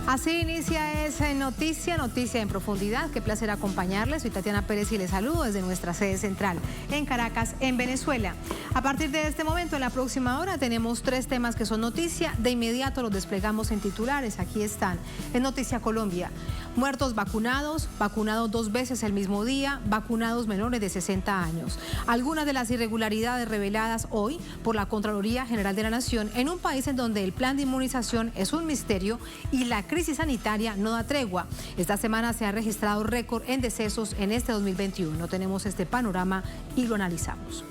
Así inicia esa noticia en profundidad. Qué placer acompañarles. Soy Tatiana Pérez y les saludo desde nuestra sede central en Caracas, en Venezuela. A partir de este momento, en la próxima hora, tenemos 3 temas que son noticia. De inmediato los desplegamos en titulares. Aquí están. En Noticia Colombia, muertos vacunados 2 veces el mismo día, vacunados menores de 60 años. Algunas de las irregularidades reveladas hoy por la Contraloría General de la Nación en un país en donde el plan de inmunización es un misterio y la crisis sanitaria no da tregua. Esta semana se ha registrado récord en decesos en este 2021. Tenemos este panorama y lo analizamos.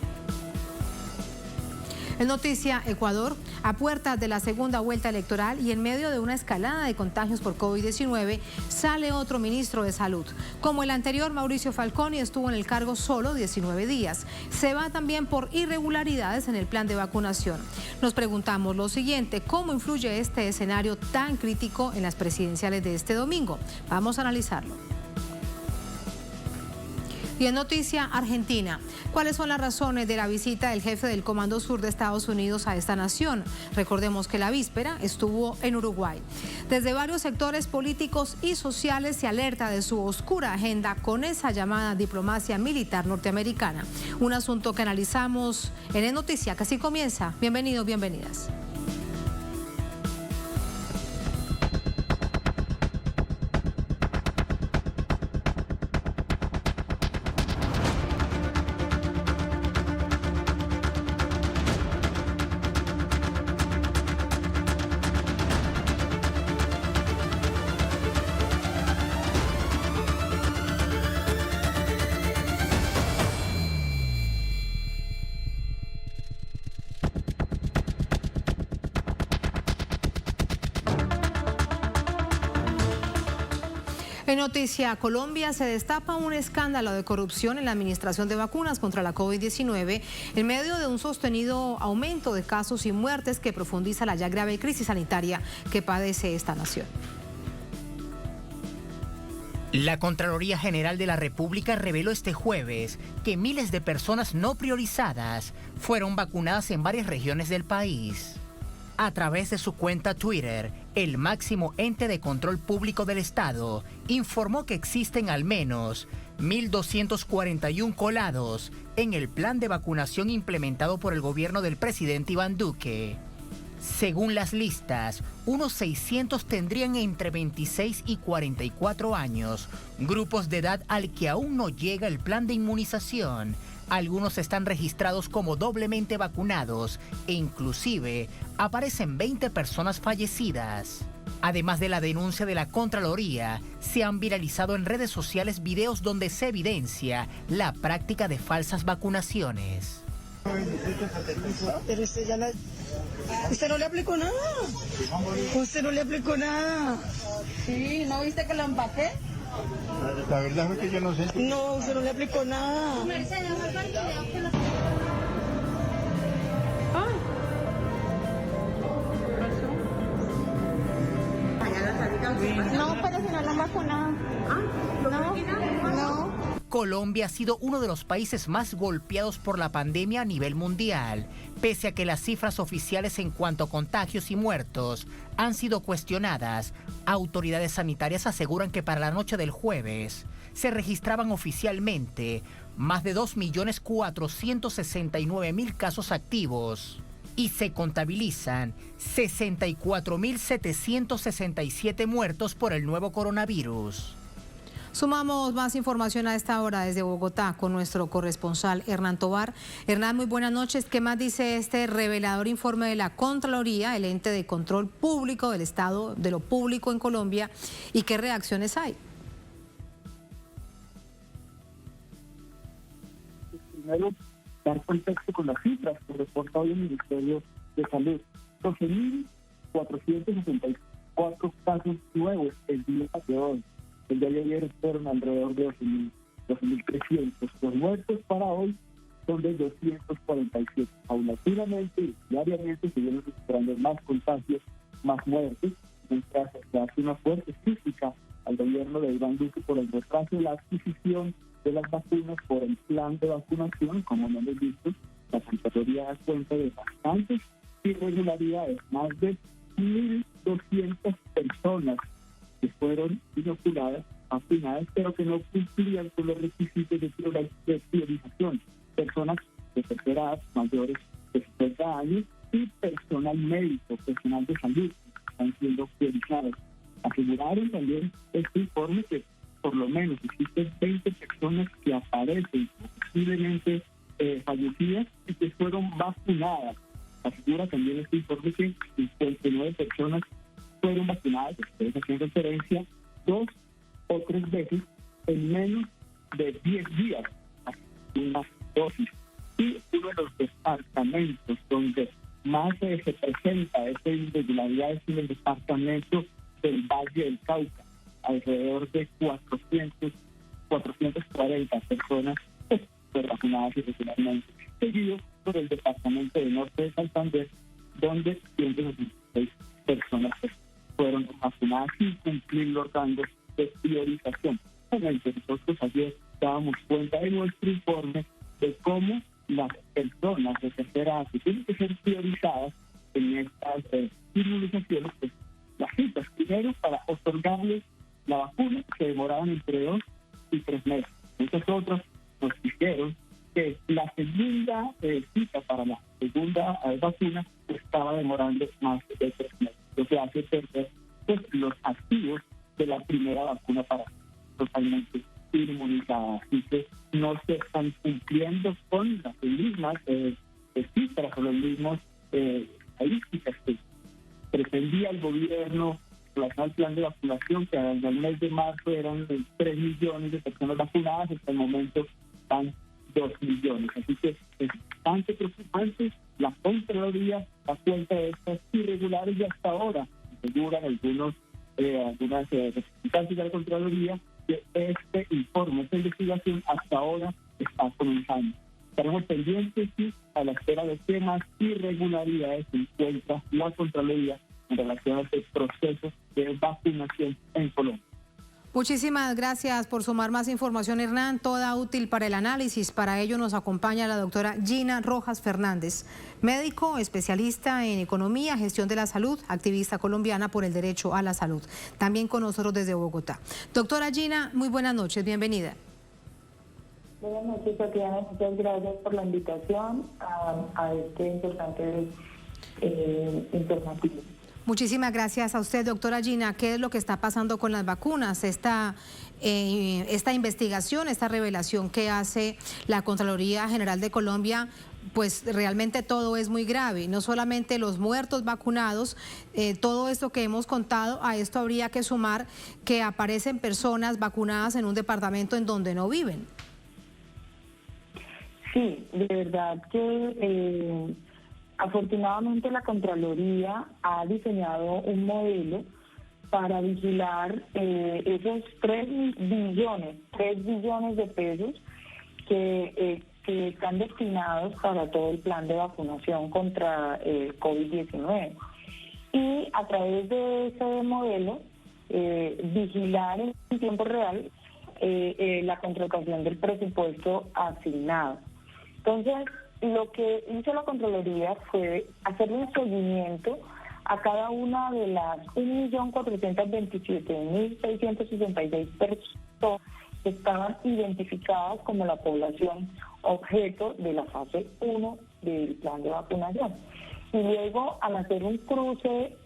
En Noticia Ecuador, a puertas de la segunda vuelta electoral y en medio de una escalada de contagios por COVID-19, sale otro ministro de Salud. Como el anterior, Mauricio Falconi estuvo en el cargo solo 19 días. Se va también por irregularidades en el plan de vacunación. Nos preguntamos lo siguiente: ¿cómo influye este escenario tan crítico en las presidenciales de este domingo? Vamos a analizarlo. Y en Noticia Argentina, ¿cuáles son las razones de la visita del jefe del Comando Sur de Estados Unidos a esta nación? Recordemos que la víspera estuvo en Uruguay. Desde varios sectores políticos y sociales se alerta de su oscura agenda con esa llamada diplomacia militar norteamericana. Un asunto que analizamos en Noticia, que así comienza. Bienvenidos, bienvenidas. En Noticia Colombia se destapa un escándalo de corrupción en la administración de vacunas contra la COVID-19 en medio de un sostenido aumento de casos y muertes que profundiza la ya grave crisis sanitaria que padece esta nación. La Contraloría General de la República reveló este jueves que miles de personas no priorizadas fueron vacunadas en varias regiones del país. A través de su cuenta Twitter, el máximo ente de control público del Estado informó que existen al menos 1.241 colados en el plan de vacunación implementado por el gobierno del presidente Iván Duque. Según las listas, unos 600 tendrían entre 26 y 44 años, grupos de edad al que aún no llega el plan de inmunización. Algunos están registrados como doblemente vacunados e inclusive aparecen 20 personas fallecidas. Además de la denuncia de la Contraloría, se han viralizado en redes sociales videos donde se evidencia la práctica de falsas vacunaciones. Pero usted no le aplicó nada. Usted no le aplicó nada. Sí, ¿no viste que lo empaqué? La verdad es que yo no sé. No, usted no le aplicó nada. No, pero si no lo han vacunado. No. Colombia ha sido uno de los países más golpeados por la pandemia a nivel mundial, pese a que las cifras oficiales en cuanto a contagios y muertos han sido cuestionadas. Autoridades sanitarias aseguran que para la noche del jueves se registraban oficialmente más de 2.469.000 casos activos y se contabilizan 64.767 muertos por el nuevo coronavirus. Sumamos más información a esta hora desde Bogotá con nuestro corresponsal Hernán Tovar. Hernán, muy buenas noches. ¿Qué más dice este revelador informe de la Contraloría, el ente de control público del Estado, de lo público en Colombia, y qué reacciones hay? Primero, dar contexto con las cifras que reporta hoy el Ministerio de Salud. 12.464 casos nuevos el día de hoy. El día de ayer fueron alrededor de 12.300. Los muertos para hoy son de 247. Paulatinamente y diariamente se vienen registrando más contagios, más muertes, mientras se hace una fuerte crítica al gobierno de Iván Duque por el retraso de la adquisición de las vacunas, por el plan de vacunación. Como no lo he visto, la Contraloría da cuenta de bastantes irregularidades. Más de 1.200 personas que fueron inoculadas, vacunadas, pero que no cumplían con los requisitos de priorización. Personas de tercera edad, mayores de 70 años, y personal médico, personal de salud, que están siendo priorizados. Aseguraron también este informe que por lo menos existen 20 personas que aparecen posiblemente fallecidas y que fueron vacunadas. Asegura también este informe que 59 personas fueron vacunadas, ustedes hacen referencia, 2 o 3 veces en menos de 10 días, una dosis. Y uno de los departamentos donde más se presenta esta irregularidad es en el departamento del Valle del Cauca. Alrededor de 440 personas fueron vacunadas irregularmente, seguido por el departamento del norte de Santander, donde 166 personas fueron vacunadas sin cumplir los rangos de priorización. Realmente nosotros ayer dábamos cuenta de nuestro informe de cómo las personas de tercera edad que tienen que ser priorizadas en estas inmunizaciones, pues las citas primero para otorgarles la vacuna se demoraban entre 2 y 3 meses. Muchos otros nos dijeron que la segunda cita para la segunda vacuna estaba demorando más de 3 meses, lo que hace perder pues, los activos de la primera vacuna para totalmente inmunizada. Así que no se están cumpliendo con las mismas cifras o las mismas estadísticas que pretendía el gobierno relacionado al plan de vacunación, que desde el mes de marzo eran 3 millones de personas vacunadas, hasta el momento están 2 millones. Así que es bastante preocupante. La Contraloría da cuenta de estas irregulares y hasta ahora aseguran algunas representantes de la Contraloría que este informe, esta investigación hasta ahora está comenzando. Estaremos pendientes y a la espera de qué más irregularidades se encuentra la Contraloría en relación a este proceso de vacunación en Colombia. Muchísimas gracias por sumar más información, Hernán, toda útil para el análisis. Para ello nos acompaña la doctora Gina Rojas Fernández, médico especialista en economía, gestión de la salud, activista colombiana por el derecho a la salud. También con nosotros desde Bogotá. Doctora Gina, muy buenas noches, bienvenida. Buenas noches, Tatiana. Muchas gracias por la invitación a este importante informativo. Muchísimas gracias a usted, doctora Gina. ¿Qué es lo que está pasando con las vacunas? Esta investigación, esta revelación que hace la Contraloría General de Colombia, pues realmente todo es muy grave. No solamente los muertos vacunados, todo esto que hemos contado, a esto habría que sumar que aparecen personas vacunadas en un departamento en donde no viven. Sí, de verdad que afortunadamente la Contraloría ha diseñado un modelo para vigilar esos 3 billones de pesos que están destinados para todo el plan de vacunación contra COVID-19. Y a través de ese modelo, vigilar en tiempo real la contratación del presupuesto asignado. Entonces, lo que hizo la Contraloría fue hacerle un seguimiento a cada una de las 1.427.666 personas que estaban identificadas como la población objeto de la fase 1 del plan de vacunación. Y luego, al hacer un cruce,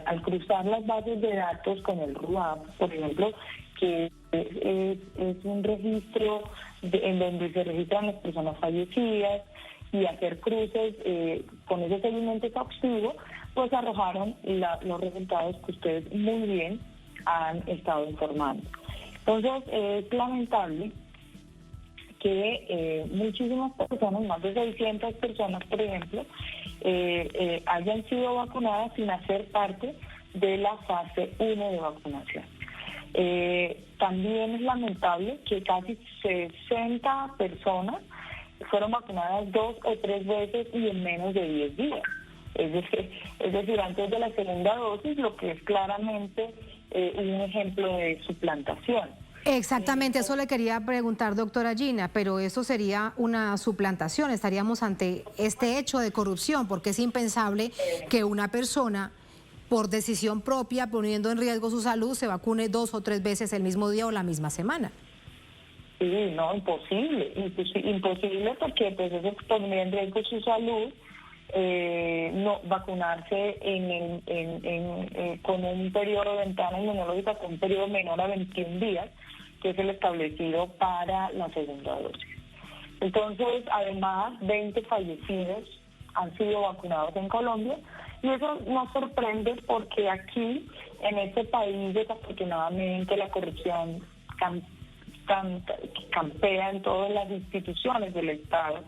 al cruzar las bases de datos con el RUAP, por ejemplo, que es un registro en donde se registran las personas fallecidas, y hacer cruces con ese seguimiento exhaustivo, pues arrojaron los resultados que ustedes muy bien han estado informando. Entonces, es lamentable que muchísimas personas, más de 600 personas, por ejemplo, hayan sido vacunadas sin hacer parte de la fase 1 de vacunación. También es lamentable que casi 60 personas fueron vacunadas 2 o 3 veces y en menos de 10 días. Es decir, antes de la segunda dosis, lo que es claramente un ejemplo de suplantación. Exactamente, eso le quería preguntar, doctora Gina, pero eso sería una suplantación, estaríamos ante este hecho de corrupción, porque es impensable que una persona por decisión propia, poniendo en riesgo su salud, se vacune 2 o 3 veces el mismo día o la misma semana. Sí, no, imposible, imposible porque pues eso pondría en riesgo su salud. No vacunarse con un periodo de ventana inmunológica con un periodo menor a 21 días, que es el establecido para la segunda dosis. Entonces, además, 20 fallecidos han sido vacunados en Colombia, y eso nos sorprende porque aquí, en este país, desafortunadamente, la corrupción campea en todas las instituciones del Estado.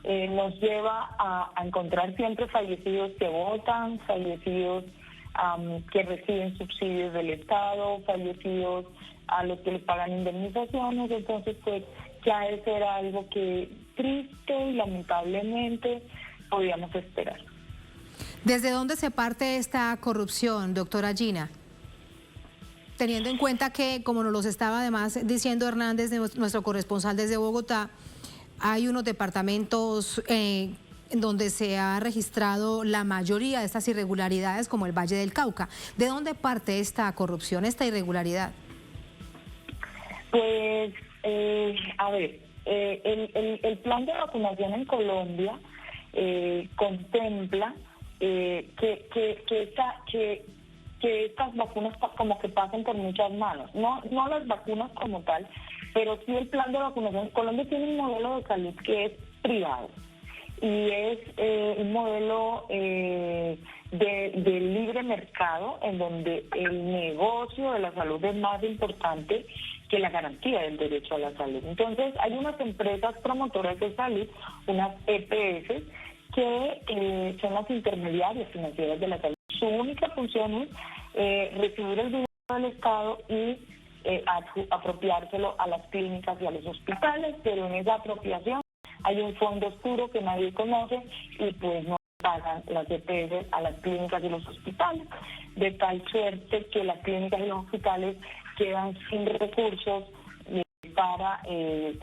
Nos lleva a encontrar siempre fallecidos que votan, fallecidos que reciben subsidios del Estado, fallecidos a los que les pagan indemnizaciones. Entonces, pues ya eso era algo que triste y lamentablemente podíamos esperar. ¿Desde dónde se parte esta corrupción, doctora Gina? Teniendo en cuenta que, como nos los estaba además diciendo Hernández, nuestro corresponsal desde Bogotá, hay unos departamentos en donde se ha registrado la mayoría de estas irregularidades, como el Valle del Cauca. ¿De dónde parte esta corrupción, esta irregularidad? Pues, a ver, el plan de vacunación en Colombia contempla que estas vacunas como que pasen por muchas manos, no las vacunas como tal, pero sí el plan de vacunación. Colombia tiene un modelo de salud que es privado y es un modelo de libre mercado, en donde el negocio de la salud es más importante que la garantía del derecho a la salud. Entonces hay unas empresas promotoras de salud, unas EPS, que son las intermediarias financieras de la salud. Su única función es recibir el dinero del Estado y apropiárselo a las clínicas y a los hospitales, pero en esa apropiación hay un fondo oscuro que nadie conoce y pues no pagan las EPS a las clínicas y los hospitales, de tal suerte que las clínicas y los hospitales quedan sin recursos para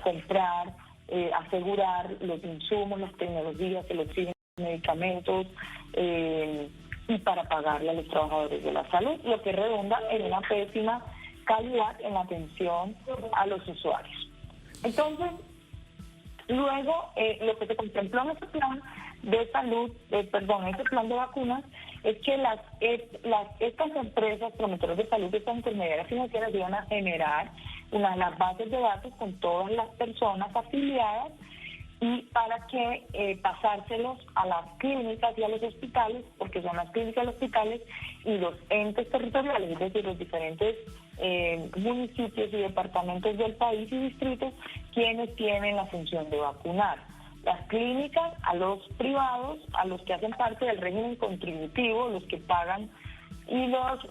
comprar, asegurar los insumos, las tecnologías, los medicamentos y para pagarle a los trabajadores de la salud, lo que redunda en una pésima calidad en la atención a los usuarios. Entonces, luego, lo que se contempló en este plan de salud, este plan de vacunas, es que estas empresas promotoras de salud, estas intermediarias financieras, iban a generar las bases de datos con todas las personas afiliadas, y para que pasárselos a las clínicas y a los hospitales, porque son las clínicas y los hospitales y los entes territoriales, es decir, los diferentes municipios y departamentos del país y distritos, quienes tienen la función de vacunar. Las clínicas a los privados, a los que hacen parte del régimen contributivo, los que pagan, y los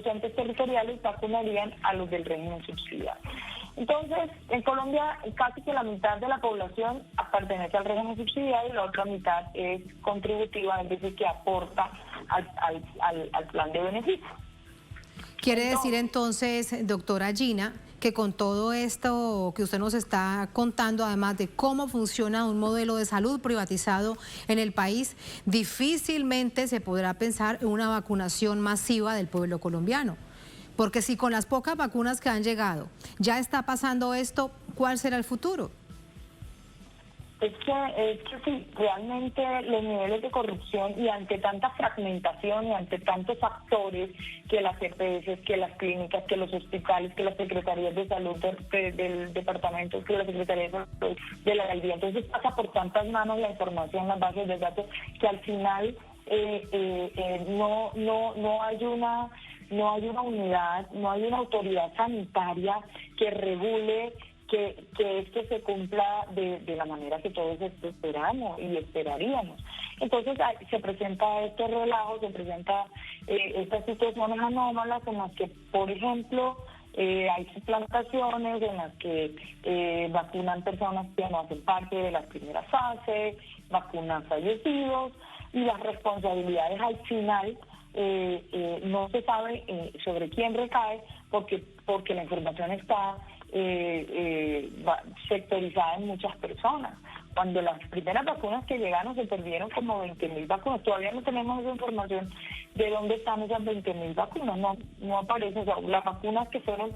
entes territoriales vacunarían a los del régimen subsidiario. Entonces, en Colombia casi que la mitad de la población pertenece al régimen subsidiario y la otra mitad es contributiva, es decir, que aporta al plan de beneficio. Quiere decir entonces, doctora Gina, que con todo esto que usted nos está contando, además de cómo funciona un modelo de salud privatizado en el país, difícilmente se podrá pensar en una vacunación masiva del pueblo colombiano. Porque si con las pocas vacunas que han llegado ya está pasando esto, ¿cuál será el futuro? Es que sí, realmente los niveles de corrupción, y ante tanta fragmentación y ante tantos actores, que las EPS, que las clínicas, que los hospitales, que las secretarías de salud del departamento, que las secretarías de la alcaldía, entonces pasa por tantas manos la información, las bases de datos, que al final no hay una unidad, no hay una autoridad sanitaria que regule que esto se cumpla de la manera que todos esperamos y esperaríamos. Entonces se presenta este relajo, se presenta estas situaciones anómalas en las que, por ejemplo, hay suplantaciones en las que vacunan personas que no hacen parte de la primera fase, vacunan fallecidos, y las responsabilidades al final no se sabe sobre quién recae, porque la información está sectorizada en muchas personas. Cuando las primeras vacunas que llegaron se perdieron como 20.000 vacunas, todavía no tenemos esa información de dónde están esas 20.000 vacunas. No aparece, o sea, las vacunas que fueron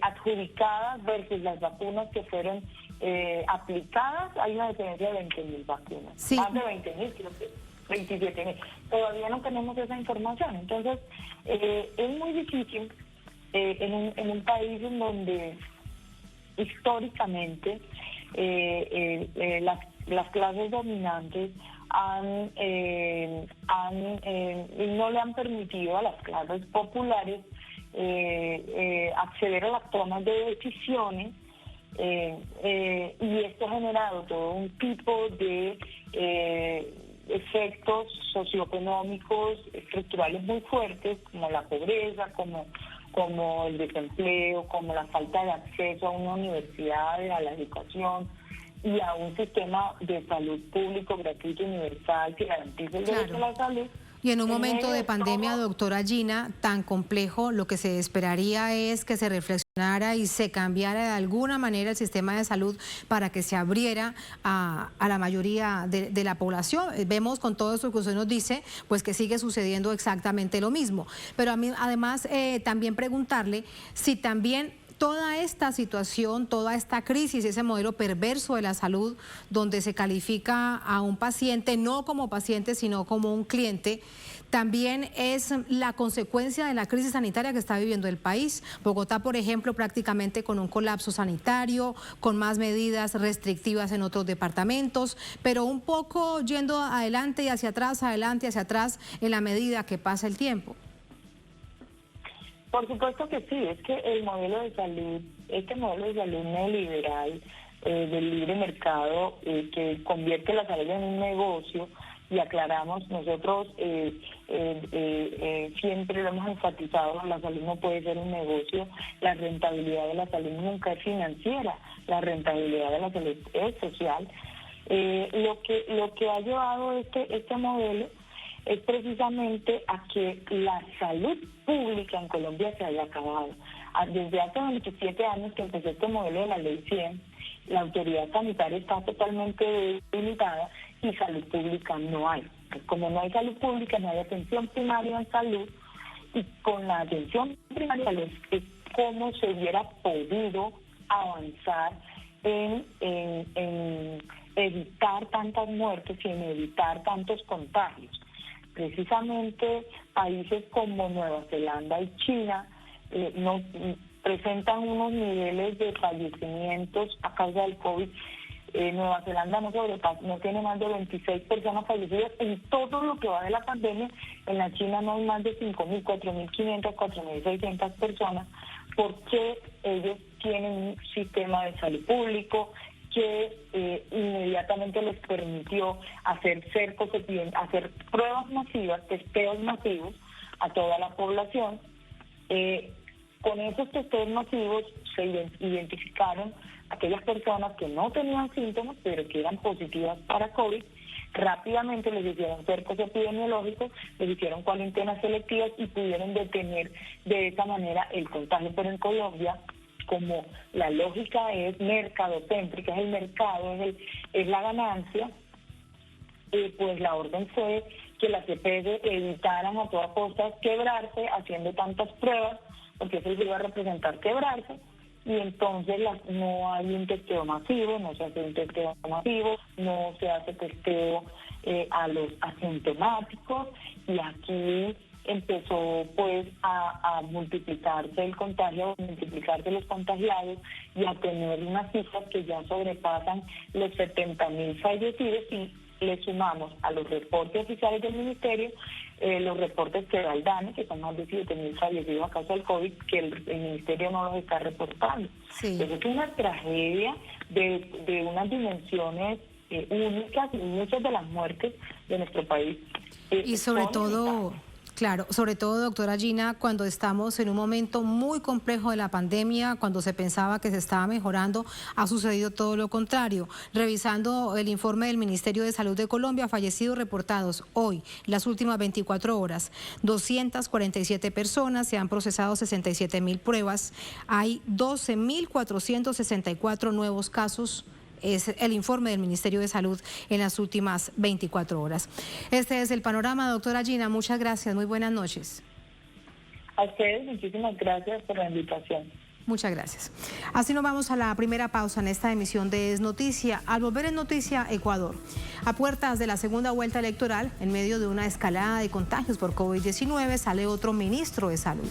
adjudicadas versus las vacunas que fueron aplicadas, hay una diferencia de 20.000 vacunas. Sí. Más de 20.000, creo que 27.000. Todavía no tenemos esa información. Entonces, es muy difícil en un país en donde históricamente las clases dominantes no le han permitido a las clases populares acceder a las tomas de decisiones, y esto ha generado todo un tipo de efectos socioeconómicos estructurales muy fuertes, como la pobreza, como el desempleo, como la falta de acceso a una universidad, a la educación y a un sistema de salud público gratuito universal que garantice el derecho a la salud. Y en un momento de pandemia, doctora Gina, tan complejo, lo que se esperaría es que se reflexionara y se cambiara de alguna manera el sistema de salud para que se abriera a la mayoría de la población. Vemos con todo esto que usted nos dice, pues que sigue sucediendo exactamente lo mismo. Pero a mí, además, también preguntarle si también toda esta situación, toda esta crisis, ese modelo perverso de la salud, donde se califica a un paciente no como paciente, sino como un cliente, también es la consecuencia de la crisis sanitaria que está viviendo el país. Bogotá, por ejemplo, prácticamente con un colapso sanitario, con más medidas restrictivas en otros departamentos, pero un poco yendo adelante y hacia atrás, adelante y hacia atrás, en la medida que pasa el tiempo. Por supuesto que sí, es que el modelo de salud, este modelo de salud neoliberal, del libre mercado, que convierte la salud en un negocio, y aclaramos, nosotros siempre lo hemos enfatizado, la salud no puede ser un negocio, la rentabilidad de la salud nunca es financiera, la rentabilidad de la salud es social. Lo que ha llevado este modelo es precisamente a que la salud pública en Colombia se haya acabado. Desde hace 27 años que empezó este modelo de la Ley 100, la autoridad sanitaria está totalmente limitada y salud pública no hay. Pues como no hay salud pública, no hay atención primaria en salud, y con la atención primaria es cómo se hubiera podido avanzar en evitar tantas muertes y en evitar tantos contagios. Precisamente países como Nueva Zelanda y China no presentan unos niveles de fallecimientos a causa del COVID. Nueva Zelanda no tiene más de 26 personas fallecidas en todo lo que va de la pandemia. En la China no hay más de 5.000, 4.500, 4.600 personas, porque ellos tienen un sistema de salud público que inmediatamente les permitió hacer cercos, hacer pruebas masivas, testeos masivos a toda la población. Con esos testeos masivos se identificaron aquellas personas que no tenían síntomas, pero que eran positivas para COVID. Rápidamente les hicieron cercos epidemiológicos, les hicieron cuarentenas selectivas y pudieron detener de esa manera el contagio. Pero en Colombia, como la lógica es mercadocéntrica, es el mercado, es la ganancia, pues la orden fue que las EPS evitaran a toda costa quebrarse haciendo tantas pruebas, porque eso les iba a representar quebrarse, y entonces no hay un testeo masivo, no se hace un testeo masivo, no se hace testeo a los asintomáticos, y aquí empezó pues a multiplicarse el contagio, a multiplicarse los contagiados y a tener unas cifras que ya sobrepasan los 70.000 fallecidos, y le sumamos a los reportes oficiales del ministerio los reportes que da el DANE, que son más de 7.000 fallecidos a causa del COVID, que el ministerio no los está reportando. Sí. Entonces es una tragedia de unas dimensiones únicas, y muchas de las muertes de nuestro país. Y sobre todo... Claro, sobre todo, doctora Gina, cuando estamos en un momento muy complejo de la pandemia, cuando se pensaba que se estaba mejorando, ha sucedido todo lo contrario. Revisando el informe del Ministerio de Salud de Colombia, fallecidos reportados hoy, las últimas 24 horas, 247 personas, se han procesado 67.000 pruebas, hay 12.464 nuevos casos Es el informe del Ministerio de Salud en las últimas 24 horas. Este es el panorama, doctora Gina. Muchas gracias. Muy buenas noches. A ustedes, muchísimas gracias por la invitación. Muchas gracias. Así nos vamos a la primera pausa en esta emisión de Es Noticia. Al volver en Noticia, Ecuador. A puertas de la segunda vuelta electoral, en medio de una escalada de contagios por COVID-19, sale otro ministro de Salud.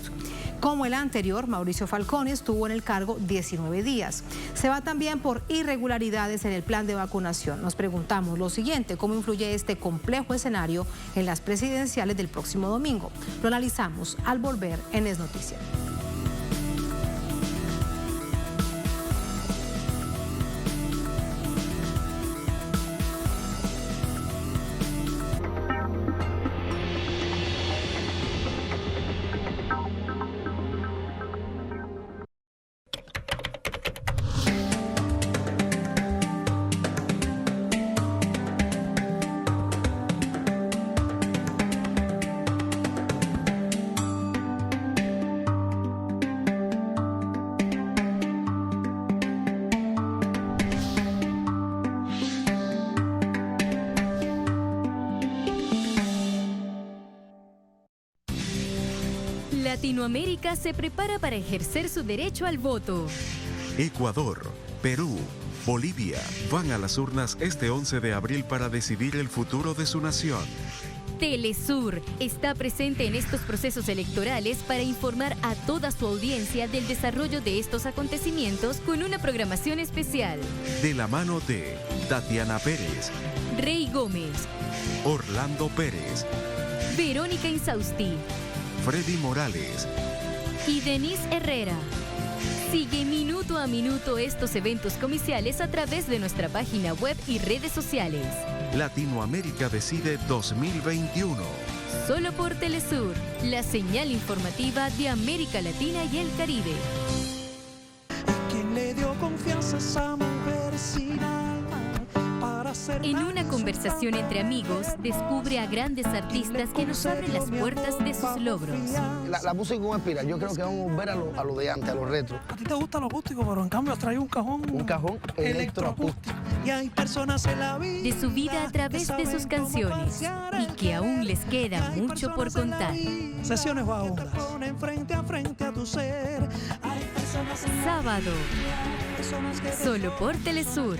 Como el anterior, Mauricio Falcone estuvo en el cargo 19 días. Se va también por irregularidades en el plan de vacunación. Nos preguntamos lo siguiente: ¿cómo influye este complejo escenario en las presidenciales del próximo domingo? Lo analizamos al volver en Es Noticia. Latinoamérica se prepara para ejercer su derecho al voto. Ecuador, Perú, Bolivia van a las urnas este 11 de abril para decidir el futuro de su nación. Telesur está presente en estos procesos electorales para informar a toda su audiencia del desarrollo de estos acontecimientos con una programación especial. De la mano de Tatiana Pérez, Rey Gómez, Orlando Pérez, Verónica Insausti, Freddy Morales y Denise Herrera. Sigue minuto a minuto estos eventos comerciales a través de nuestra página web y redes sociales. Latinoamérica Decide 2021. Solo por Telesur, la señal informativa de América Latina y el Caribe. ¿Quién le dio confianza a esa mujer sin alma? En una conversación entre amigos, descubre a grandes artistas que nos abren las puertas de sus logros. La música es una espiral. Yo creo que vamos a volver a lo de antes, a lo retro. A ti te gusta lo acústico, pero en cambio has traído un cajón. Un cajón electroacústico. Y hay personas en la vida de su vida a través de sus canciones y que aún les queda mucho por contar. Sesiones vagabundas. Sábado. Solo por Telesur.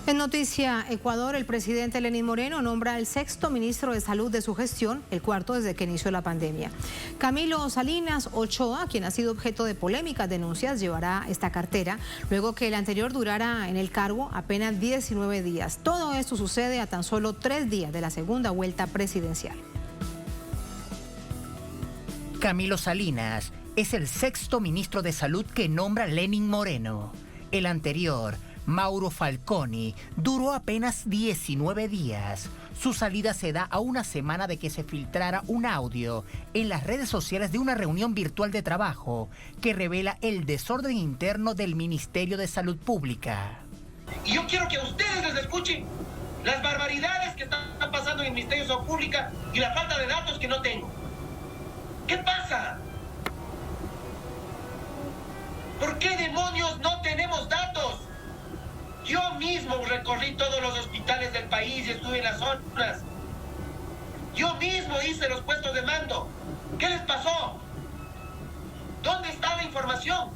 En Noticia Ecuador, el presidente Lenín Moreno nombra el 6º ministro de Salud de su gestión, el 4º desde que inició la pandemia. Camilo Salinas Ochoa, quien ha sido objeto de polémicas denuncias, llevará esta cartera luego que el anterior durara en el cargo apenas 19 días. Todo esto sucede a tan solo 3 días de la segunda vuelta presidencial. Camilo Salinas es el 6º ministro de Salud que nombra Lenín Moreno. El anterior, Mauro Falcone, duró apenas 19 días. Su salida se da a una semana de que se filtrara un audio en las redes sociales de una reunión virtual de trabajo que revela el desorden interno del Ministerio de Salud Pública. Y yo quiero que a ustedes les escuchen las barbaridades que están pasando en el Ministerio de Salud Pública y la falta de datos que no tengo. ¿Qué pasa? ¿Por qué demonios no tenemos datos? Yo mismo recorrí todos los hospitales del país y estuve en las zonas. Yo mismo hice los puestos de mando. ¿Qué les pasó? ¿Dónde está la información?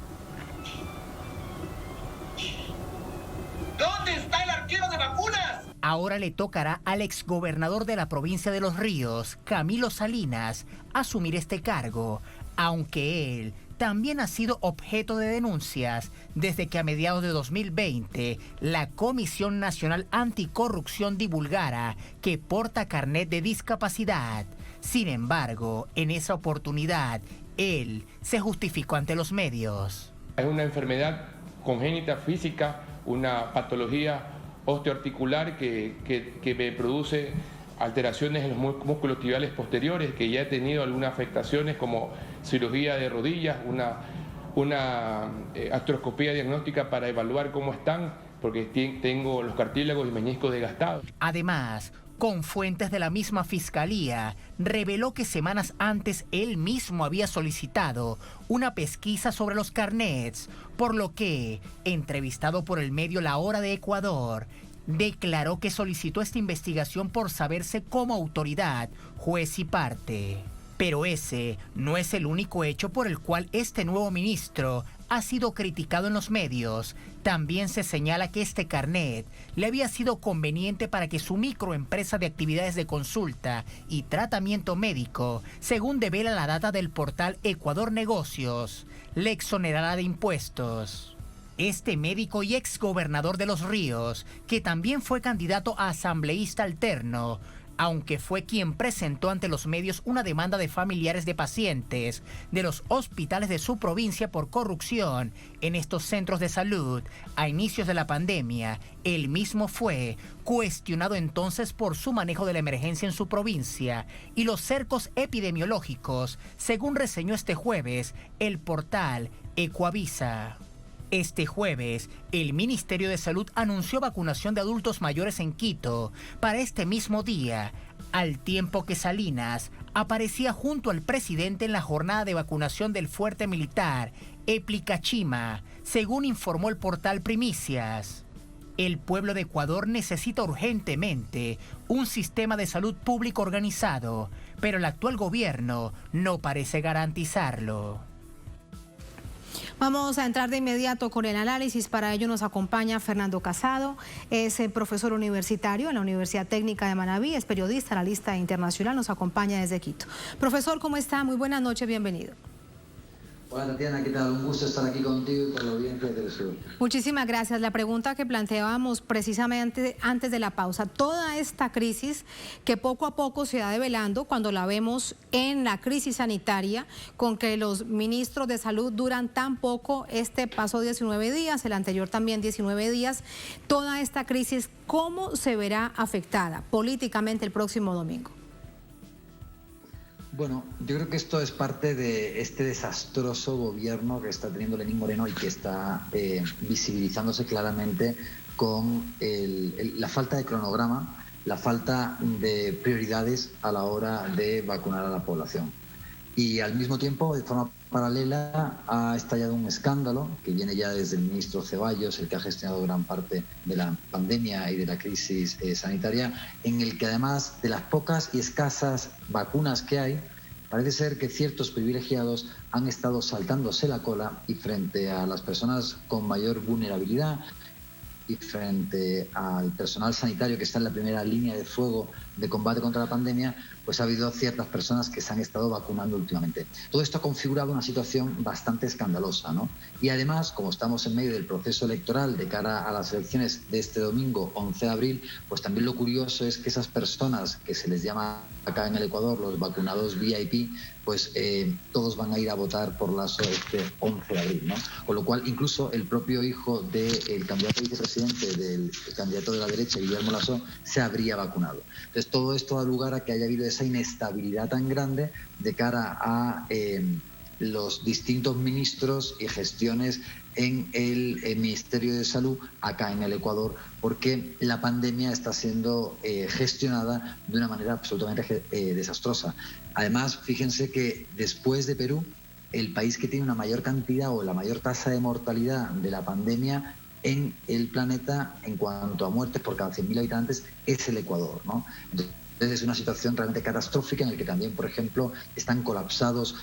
¿Dónde está el arquero de vacunas? Ahora le tocará al exgobernador de la provincia de Los Ríos, Camilo Salinas, asumir este cargo, aunque él también ha sido objeto de denuncias desde que a mediados de 2020 la Comisión Nacional Anticorrupción divulgara que porta carnet de discapacidad. Sin embargo, en esa oportunidad, él se justificó ante los medios. Es una enfermedad congénita física, una patología osteoarticular que me produce alteraciones en los músculos tibiales posteriores, que ya he tenido algunas afectaciones como cirugía de rodillas, una artroscopía diagnóstica para evaluar cómo están, porque tengo los cartílagos y meniscos desgastados. Además, con fuentes de la misma fiscalía, reveló que semanas antes él mismo había solicitado una pesquisa sobre los carnets, por lo que, entrevistado por el medio La Hora de Ecuador, declaró que solicitó esta investigación por saberse como autoridad, juez y parte. Pero ese no es el único hecho por el cual este nuevo ministro ha sido criticado en los medios. También se señala que este carnet le había sido conveniente para que su microempresa de actividades de consulta y tratamiento médico, según devela la data del portal Ecuador Negocios, le exonerara de impuestos. Este médico y exgobernador de Los Ríos, que también fue candidato a asambleísta alterno, aunque fue quien presentó ante los medios una demanda de familiares de pacientes de los hospitales de su provincia por corrupción en estos centros de salud a inicios de la pandemia, él mismo fue cuestionado entonces por su manejo de la emergencia en su provincia y los cercos epidemiológicos, según reseñó este jueves el portal Ecuavisa. Este jueves, el Ministerio de Salud anunció vacunación de adultos mayores en Quito para este mismo día, al tiempo que Salinas aparecía junto al presidente en la jornada de vacunación del fuerte militar Eplicachima, según informó el portal Primicias. El pueblo de Ecuador necesita urgentemente un sistema de salud público organizado, pero el actual gobierno no parece garantizarlo. Vamos a entrar de inmediato con el análisis. Para ello nos acompaña Fernando Casado, es profesor universitario en la Universidad Técnica de Manabí, es periodista, analista internacional, nos acompaña desde Quito. Profesor, ¿cómo está? Muy buenas noches, bienvenido. Hola Tatiana, ¿qué tal? Un gusto estar aquí contigo y con la audiencia del sur. Muchísimas gracias. La pregunta que planteábamos precisamente antes de la pausa, toda esta crisis que poco a poco se va develando cuando la vemos en la crisis sanitaria, con que los ministros de salud duran tan poco, este pasó 19 días, el anterior también 19 días, toda esta crisis, ¿cómo se verá afectada políticamente el próximo domingo? Bueno, yo creo que esto es parte de este desastroso gobierno que está teniendo Lenín Moreno y que está visibilizándose claramente con la falta de cronograma, la falta de prioridades a la hora de vacunar a la población. Y al mismo tiempo, de forma paralela, ha estallado un escándalo que viene ya desde el ministro Ceballos, el que ha gestionado gran parte de la pandemia y de la crisis sanitaria, en el que además de las pocas y escasas vacunas que hay, parece ser que ciertos privilegiados han estado saltándose la cola y frente a las personas con mayor vulnerabilidad y frente al personal sanitario que está en la primera línea de fuego de combate contra la pandemia, pues ha habido ciertas personas que se han estado vacunando últimamente. Todo esto ha configurado una situación bastante escandalosa, ¿no? Y además, como estamos en medio del proceso electoral de cara a las elecciones de este domingo, 11 de abril, pues también lo curioso es que esas personas que se les llama acá en el Ecuador los vacunados VIP, pues todos van a ir a votar por Lasso este 11 de abril, ¿no? Con lo cual, incluso el propio hijo del candidato a vicepresidente del candidato de la derecha, Guillermo Lasso, se habría vacunado. Entonces, todo esto da lugar a que haya habido esa inestabilidad tan grande de cara a los distintos ministros y gestiones en el Ministerio de Salud acá en el Ecuador, porque la pandemia está siendo gestionada de una manera absolutamente desastrosa. Además, fíjense que después de Perú, el país que tiene una mayor cantidad o la mayor tasa de mortalidad de la pandemia en el planeta en cuanto a muertes por cada 100.000 habitantes es el Ecuador, ¿no? Entonces, Es una situación realmente catastrófica en la que también, por ejemplo, están colapsados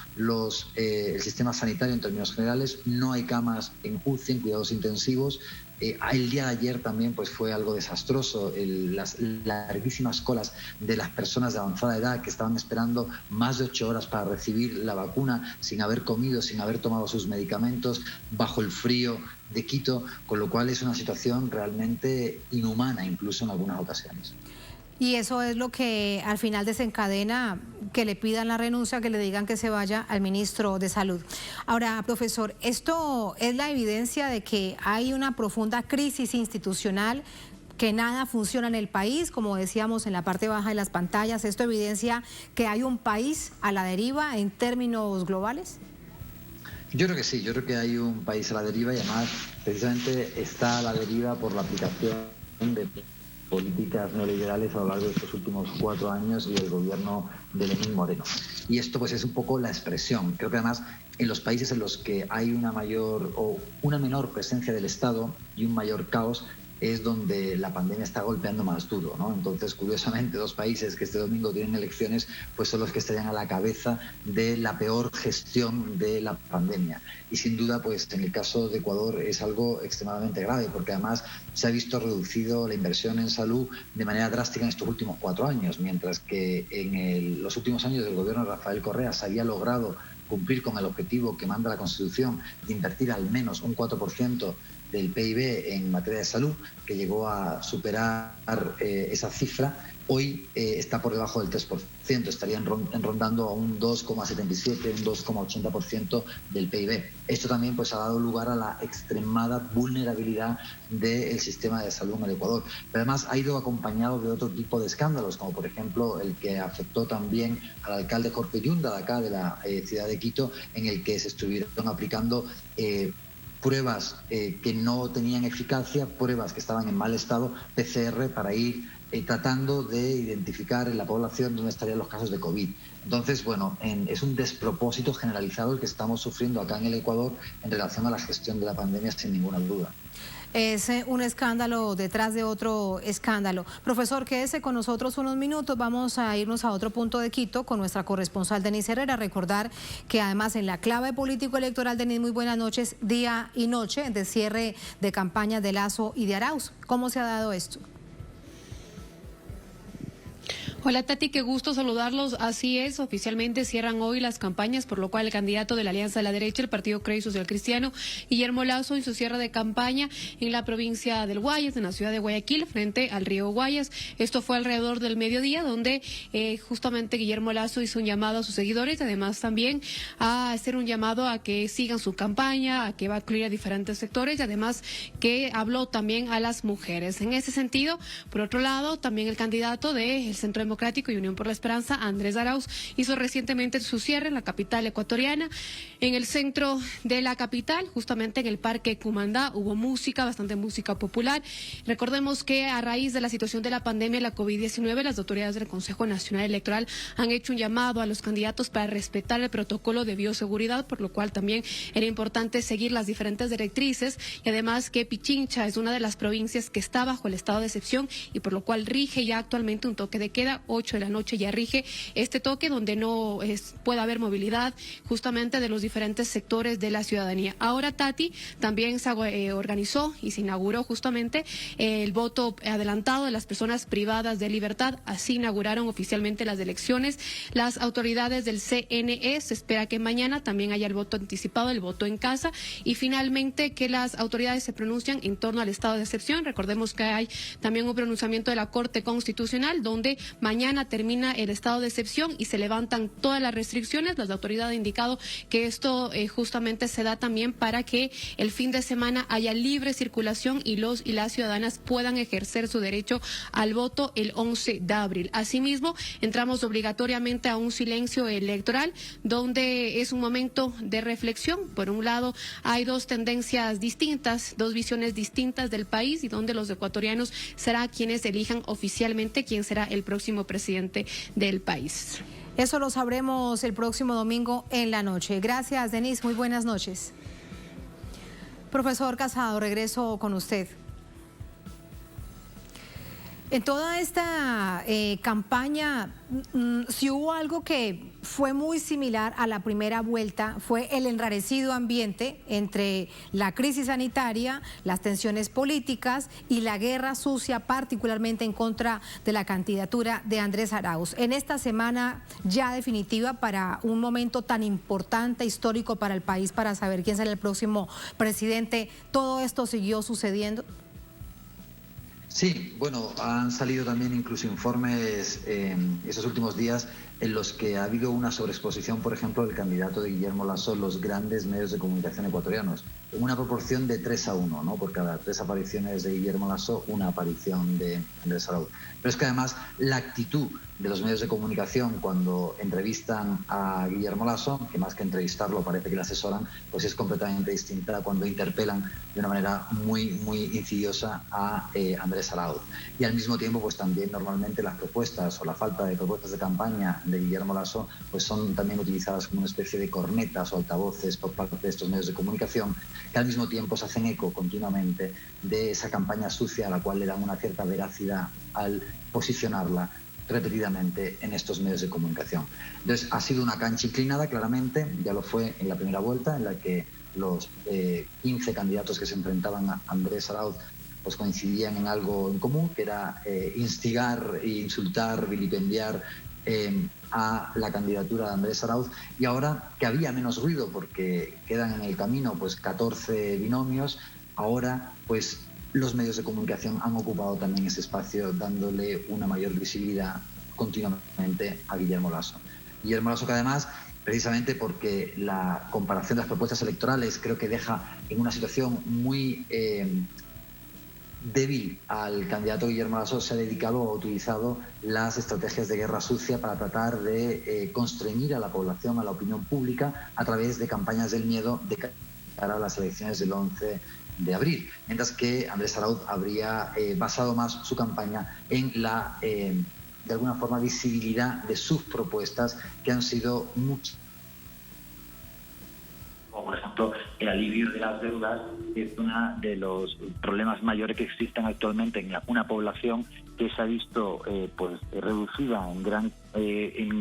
el sistema sanitario en términos generales, no hay camas en UCI, en cuidados intensivos. El día de ayer también pues fue algo desastroso, las larguísimas colas de las personas de avanzada edad que estaban esperando más de 8 horas para recibir la vacuna sin haber comido, sin haber tomado sus medicamentos, bajo el frío de Quito, con lo cual es una situación realmente inhumana incluso en algunas ocasiones. Y eso es lo que al final desencadena que le pidan la renuncia, que le digan que se vaya al ministro de Salud. Ahora, profesor, esto es la evidencia de que hay una profunda crisis institucional, que nada funciona en el país, como decíamos en la parte baja de las pantallas. ¿Esto evidencia que hay un país a la deriva en términos globales? Yo creo que sí, yo creo que hay un país a la deriva y además precisamente está a la deriva por la aplicación de políticas neoliberales a lo largo de estos últimos 4 años y el gobierno de Lenín Moreno. Y esto pues es un poco la expresión. Creo que además en los países en los que hay una mayor o una menor presencia del Estado y un mayor caos es donde la pandemia está golpeando más duro, ¿no? Entonces, curiosamente, 2 países que este domingo tienen elecciones, pues son los que estarían a la cabeza de la peor gestión de la pandemia. Y sin duda, pues en el caso de Ecuador es algo extremadamente grave, porque además se ha visto reducido la inversión en salud de manera drástica en estos últimos 4 años, mientras que en los últimos años del gobierno de Rafael Correa se había logrado cumplir con el objetivo que manda la Constitución de invertir al menos un 4% del PIB en materia de salud, que llegó a superar esa cifra. Hoy está por debajo del 3%, estarían rondando a un 2,77, un 2,80% del PIB. Esto también pues ha dado lugar a la extremada vulnerabilidad del sistema de salud en el Ecuador. Pero además ha ido acompañado de otro tipo de escándalos, como por ejemplo el que afectó también al alcalde Jorge Yunda, de acá de la ciudad de Quito, en el que se estuvieron aplicando pruebas que no tenían eficacia, pruebas que estaban en mal estado, PCR, para ir tratando de identificar en la población dónde estarían los casos de COVID. Entonces, bueno, es un despropósito generalizado el que estamos sufriendo acá en el Ecuador en relación a la gestión de la pandemia, sin ninguna duda. Es un escándalo detrás de otro escándalo. Profesor, quédese con nosotros unos minutos. Vamos a irnos a otro punto de Quito con nuestra corresponsal Denise Herrera. Recordar que además en la clave político-electoral, Denise, muy buenas noches, día y noche de cierre de campañas de Lasso y de Arauz. ¿Cómo se ha dado esto? Hola Tati, qué gusto saludarlos. Así es, oficialmente cierran hoy las campañas, por lo cual el candidato de la Alianza de la Derecha, el Partido Crey Social Cristiano, Guillermo Lasso, hizo cierre de campaña en la provincia del Guayas, en la ciudad de Guayaquil, frente al río Guayas. Esto fue alrededor del mediodía, donde justamente Guillermo Lasso hizo un llamado a sus seguidores, además también a hacer un llamado a que sigan su campaña, a que va a incluir a diferentes sectores, y además que habló también a las mujeres. En ese sentido, por otro lado, también el candidato del Centro Democrático y Unión por la Esperanza, Andrés Arauz, hizo recientemente su cierre en la capital ecuatoriana. En el centro de la capital, justamente en el Parque Cumandá, hubo música, bastante música popular. Recordemos que a raíz de la situación de la pandemia de la COVID-19, las autoridades del Consejo Nacional Electoral han hecho un llamado a los candidatos para respetar el protocolo de bioseguridad, por lo cual también era importante seguir las diferentes directrices, y además que Pichincha es una de las provincias que está bajo el estado de excepción y por lo cual rige ya actualmente un toque de queda. 8 de la noche ya rige este toque, donde no puede haber movilidad justamente de los diferentes sectores de la ciudadanía. Ahora, Tati, también se organizó y se inauguró justamente el voto adelantado de las personas privadas de libertad. Así inauguraron oficialmente las elecciones las autoridades del CNE. Se espera que mañana también haya el voto anticipado, el voto en casa, y finalmente que las autoridades se pronuncian en torno al estado de excepción. Recordemos que hay también un pronunciamiento de la Corte Constitucional, donde mañana termina el estado de excepción y se levantan todas las restricciones. Las autoridades han indicado que esto justamente se da también para que el fin de semana haya libre circulación y los y las ciudadanas puedan ejercer su derecho al voto el 11 de abril. Asimismo, entramos obligatoriamente a un silencio electoral, donde es un momento de reflexión. Por un lado, hay 2 tendencias distintas, 2 visiones distintas del país, y donde los ecuatorianos serán quienes elijan oficialmente quién será el próximo presidente del país. Eso lo sabremos el próximo domingo en la noche. Gracias, Denise. Muy buenas noches. Profesor Casado, regreso con usted. En toda esta campaña, si hubo algo que fue muy similar a la primera vuelta, fue el enrarecido ambiente entre la crisis sanitaria, las tensiones políticas y la guerra sucia, particularmente en contra de la candidatura de Andrés Arauz. En esta semana ya definitiva para un momento tan importante, histórico para el país, para saber quién será el próximo presidente, ¿todo esto siguió sucediendo? Sí, bueno, han salido también incluso informes en estos últimos días en los que ha habido una sobreexposición, por ejemplo, del candidato de Guillermo Lasso en los grandes medios de comunicación ecuatorianos, en una proporción de 3-1, ¿no? Por cada 3 apariciones de Guillermo Lasso, una aparición de Andrés Arauz. Pero es que además la actitud de los medios de comunicación cuando entrevistan a Guillermo Lasso, que más que entrevistarlo parece que le asesoran, pues es completamente distinta cuando interpelan de una manera muy insidiosa a Andrés Arauz. Y al mismo tiempo, pues también normalmente las propuestas o la falta de propuestas de campaña de Guillermo Lasso pues son también utilizadas como una especie de cornetas o altavoces por parte de estos medios de comunicación, que al mismo tiempo se hacen eco continuamente de esa campaña sucia a la cual le dan una cierta veracidad al posicionarla repetidamente en estos medios de comunicación. Entonces ha sido una cancha inclinada, claramente, ya lo fue en la primera vuelta, en la que los 15 candidatos que se enfrentaban a Andrés Arauz pues coincidían en algo en común, que era instigar, insultar, vilipendiar a la candidatura de Andrés Arauz, y ahora que había menos ruido porque quedan en el camino pues 14 binomios, ahora pues los medios de comunicación han ocupado también ese espacio dándole una mayor visibilidad continuamente a Guillermo Lasso. Guillermo Lasso que además, precisamente porque la comparación de las propuestas electorales creo que deja en una situación muy débil al candidato Guillermo Lasso, se ha dedicado o ha utilizado las estrategias de guerra sucia para tratar de constreñir a la población, a la opinión pública, a través de campañas del miedo de cara a las elecciones del 11 de abril, mientras que Andrés Arauz habría basado más su campaña en la, de alguna forma, visibilidad de sus propuestas, que han sido muchas. Como por ejemplo el alivio de las deudas, que es uno de los problemas mayores que existen actualmente en una población que se ha visto pues reducida en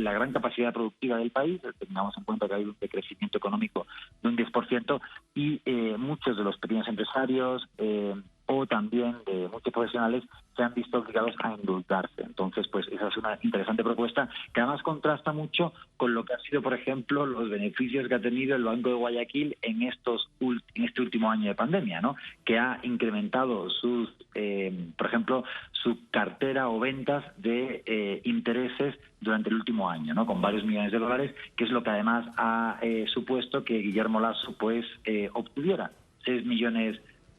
la gran capacidad productiva del país. Tengamos en cuenta que hay un decrecimiento económico de un 10% y muchos de los pequeños empresarios o también de muchos profesionales se han visto obligados a endeudarse. Entonces, pues esa es una interesante propuesta que además contrasta mucho con lo que ha sido, por ejemplo, los beneficios que ha tenido el Banco de Guayaquil en este último año de pandemia, ¿no? Que ha incrementado sus, por ejemplo, su cartera o ventas de intereses durante el último año, ¿no? Con varios millones de dólares, que es lo que además ha supuesto que Guillermo Lasso pues obtuviera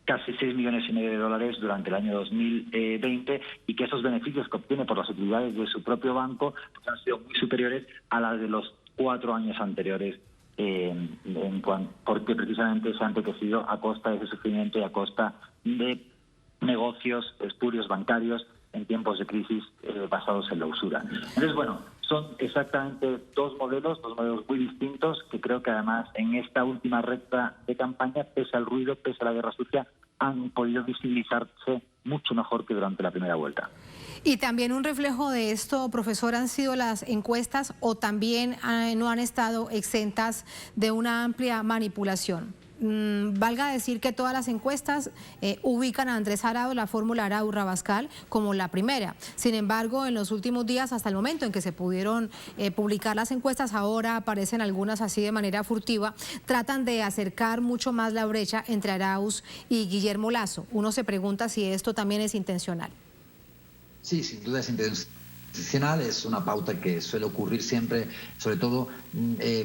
casi 6 millones y medio de dólares durante el año 2020, y que esos beneficios que obtiene por las utilidades de su propio banco pues han sido muy superiores a las de los 4 años anteriores, porque precisamente se han enriquecido a costa de ese sufrimiento y a costa de negocios espurios bancarios en tiempos de crisis basados en la usura. Entonces, bueno, son exactamente dos modelos muy distintos, que creo que además en esta última recta de campaña, pese al ruido, pese a la guerra sucia, han podido visibilizarse mucho mejor que durante la primera vuelta. Y también un reflejo de esto, profesor, han sido las encuestas, o también no han estado exentas de una amplia manipulación. Valga decir que todas las encuestas ubican a Andrés Arauz, la fórmula Arauz-Rabascal, como la primera. Sin embargo, en los últimos días, hasta el momento en que se pudieron publicar las encuestas, ahora aparecen algunas así de manera furtiva, tratan de acercar mucho más la brecha entre Arauz y Guillermo Lasso. Uno se pregunta si esto también es intencional. Sí, sin duda es intencional. Es una pauta que suele ocurrir siempre, sobre todo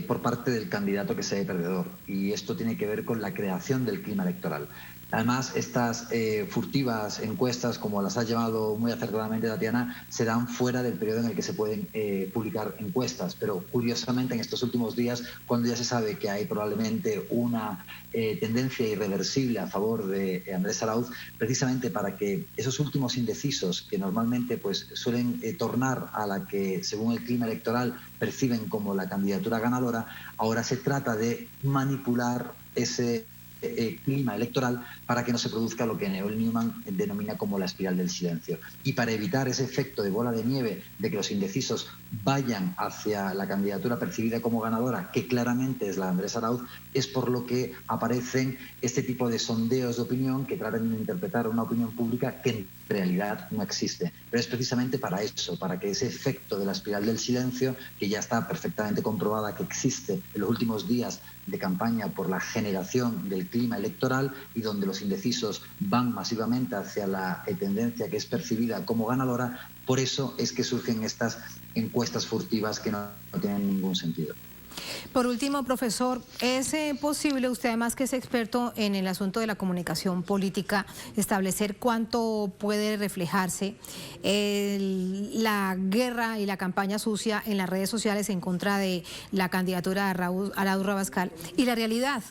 por parte del candidato que se ve perdedor, y esto tiene que ver con la creación del clima electoral. Además, estas furtivas encuestas, como las ha llamado muy acertadamente Tatiana, se dan fuera del periodo en el que se pueden publicar encuestas, pero curiosamente en estos últimos días, cuando ya se sabe que hay probablemente una tendencia irreversible a favor de Andrés Arauz, precisamente para que esos últimos indecisos, que normalmente pues suelen tornar a la que según el clima electoral perciben como la candidatura ganadora, ahora se trata de manipular ese clima electoral para que no se produzca lo que Noel Newman denomina como la espiral del silencio. Y para evitar ese efecto de bola de nieve de que los indecisos vayan hacia la candidatura percibida como ganadora, que claramente es la de Andrés Arauz, es por lo que aparecen este tipo de sondeos de opinión que tratan de interpretar una opinión pública que en realidad no existe. Pero es precisamente para eso, para que ese efecto de la espiral del silencio, que ya está perfectamente comprobada que existe en los últimos días de campaña por la generación del clima electoral y donde los indecisos van masivamente hacia la tendencia que es percibida como ganadora, por eso es que surgen estas encuestas furtivas que no tienen ningún sentido. Por último, profesor, ¿es posible, usted además que es experto en el asunto de la comunicación política, establecer cuánto puede reflejarse la guerra y la campaña sucia en las redes sociales en contra de la candidatura de Arauz Rabascal y la realidad?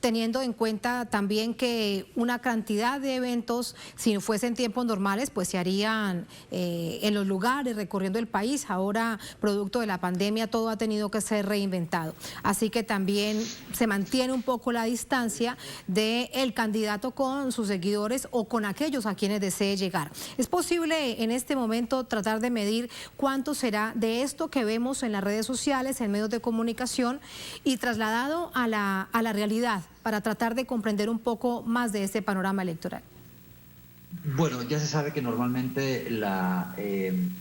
Teniendo en cuenta también que una cantidad de eventos, si fuesen tiempos normales, pues se harían en los lugares, recorriendo el país. Ahora, producto de la pandemia, todo ha tenido que ser reinventado. Así que también se mantiene un poco la distancia del candidato con sus seguidores o con aquellos a quienes desee llegar. ¿Es posible en este momento tratar de medir cuánto será de esto que vemos en las redes sociales, en medios de comunicación y trasladado a la realidad, para tratar de comprender un poco más de este panorama electoral? Bueno, ya se sabe que normalmente la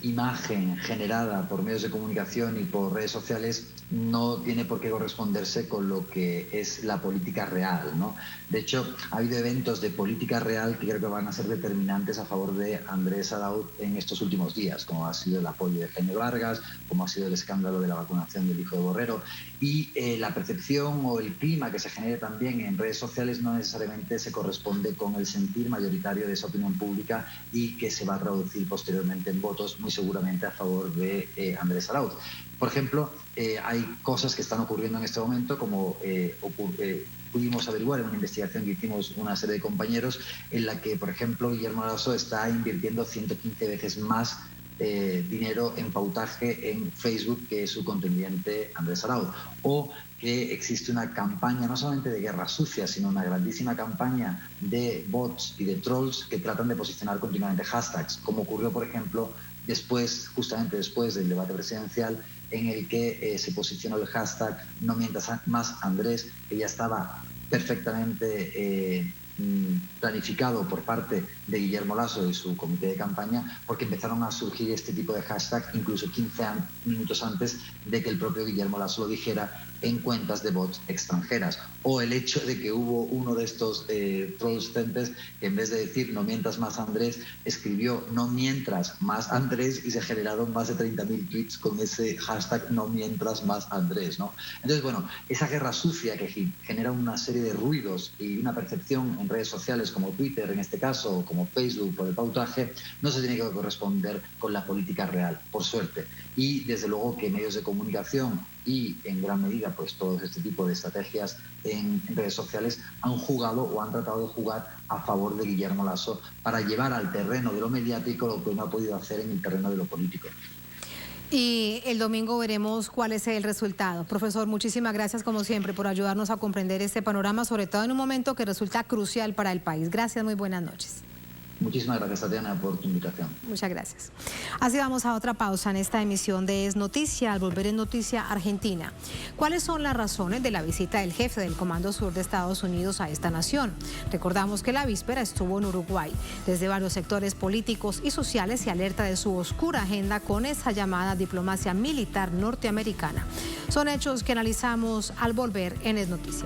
imagen generada por medios de comunicación y por redes sociales no tiene por qué corresponderse con lo que es la política real, ¿no? De hecho, ha habido eventos de política real que creo que van a ser determinantes a favor de Andrés Arauz en estos últimos días, como ha sido el apoyo de Jaime Vargas, como ha sido el escándalo de la vacunación del hijo de Borrero, y la percepción o el clima que se genere también en redes sociales no necesariamente se corresponde con el sentir mayoritario de esa opinión pública y que se va a traducir posteriormente en votos muy seguramente a favor de Andrés Arauz. Por ejemplo, hay cosas que están ocurriendo en este momento, como pudimos averiguar en una investigación que hicimos una serie de compañeros, en la que, por ejemplo, Guillermo Lasso está invirtiendo 115 veces más dinero en pautaje en Facebook que su contendiente Andrés Arauz, o que existe una campaña no solamente de guerra sucia, sino una grandísima campaña de bots y de trolls que tratan de posicionar continuamente hashtags, como ocurrió, por ejemplo, justamente después del debate presidencial, en el que se posicionó el hashtag No mientas más Andrés, que ya estaba perfectamente planificado por parte de Guillermo Lasso y su comité de campaña, porque empezaron a surgir este tipo de hashtag incluso 15 minutos antes de que el propio Guillermo Lasso lo dijera en cuentas de bots extranjeras. O el hecho de que hubo uno de estos trolls tempes que en vez de decir no mientas más Andrés, escribió no mientras más Andrés y se generaron más de 30.000 tweets con ese hashtag no mientras más Andrés, ¿no? Entonces, bueno, esa guerra sucia que genera una serie de ruidos y una percepción en redes sociales como Twitter en este caso, o como Facebook por el pautaje, no se tiene que corresponder con la política real, por suerte. Y desde luego que medios de comunicación y en gran medida pues todo este tipo de estrategias en redes sociales han jugado o han tratado de jugar a favor de Guillermo Lasso para llevar al terreno de lo mediático lo que no ha podido hacer en el terreno de lo político. Y el domingo veremos cuál es el resultado. Profesor, muchísimas gracias como siempre por ayudarnos a comprender este panorama, sobre todo en un momento que resulta crucial para el país. Gracias, muy buenas noches. Muchísimas gracias, Tatiana, por tu invitación. Muchas gracias. Así vamos a otra pausa en esta emisión de Es Noticia. Al volver en Noticia Argentina, ¿cuáles son las razones de la visita del jefe del Comando Sur de Estados Unidos a esta nación? Recordamos que la víspera estuvo en Uruguay. Desde varios sectores políticos y sociales se alerta de su oscura agenda con esa llamada diplomacia militar norteamericana. Son hechos que analizamos al volver en Es Noticia.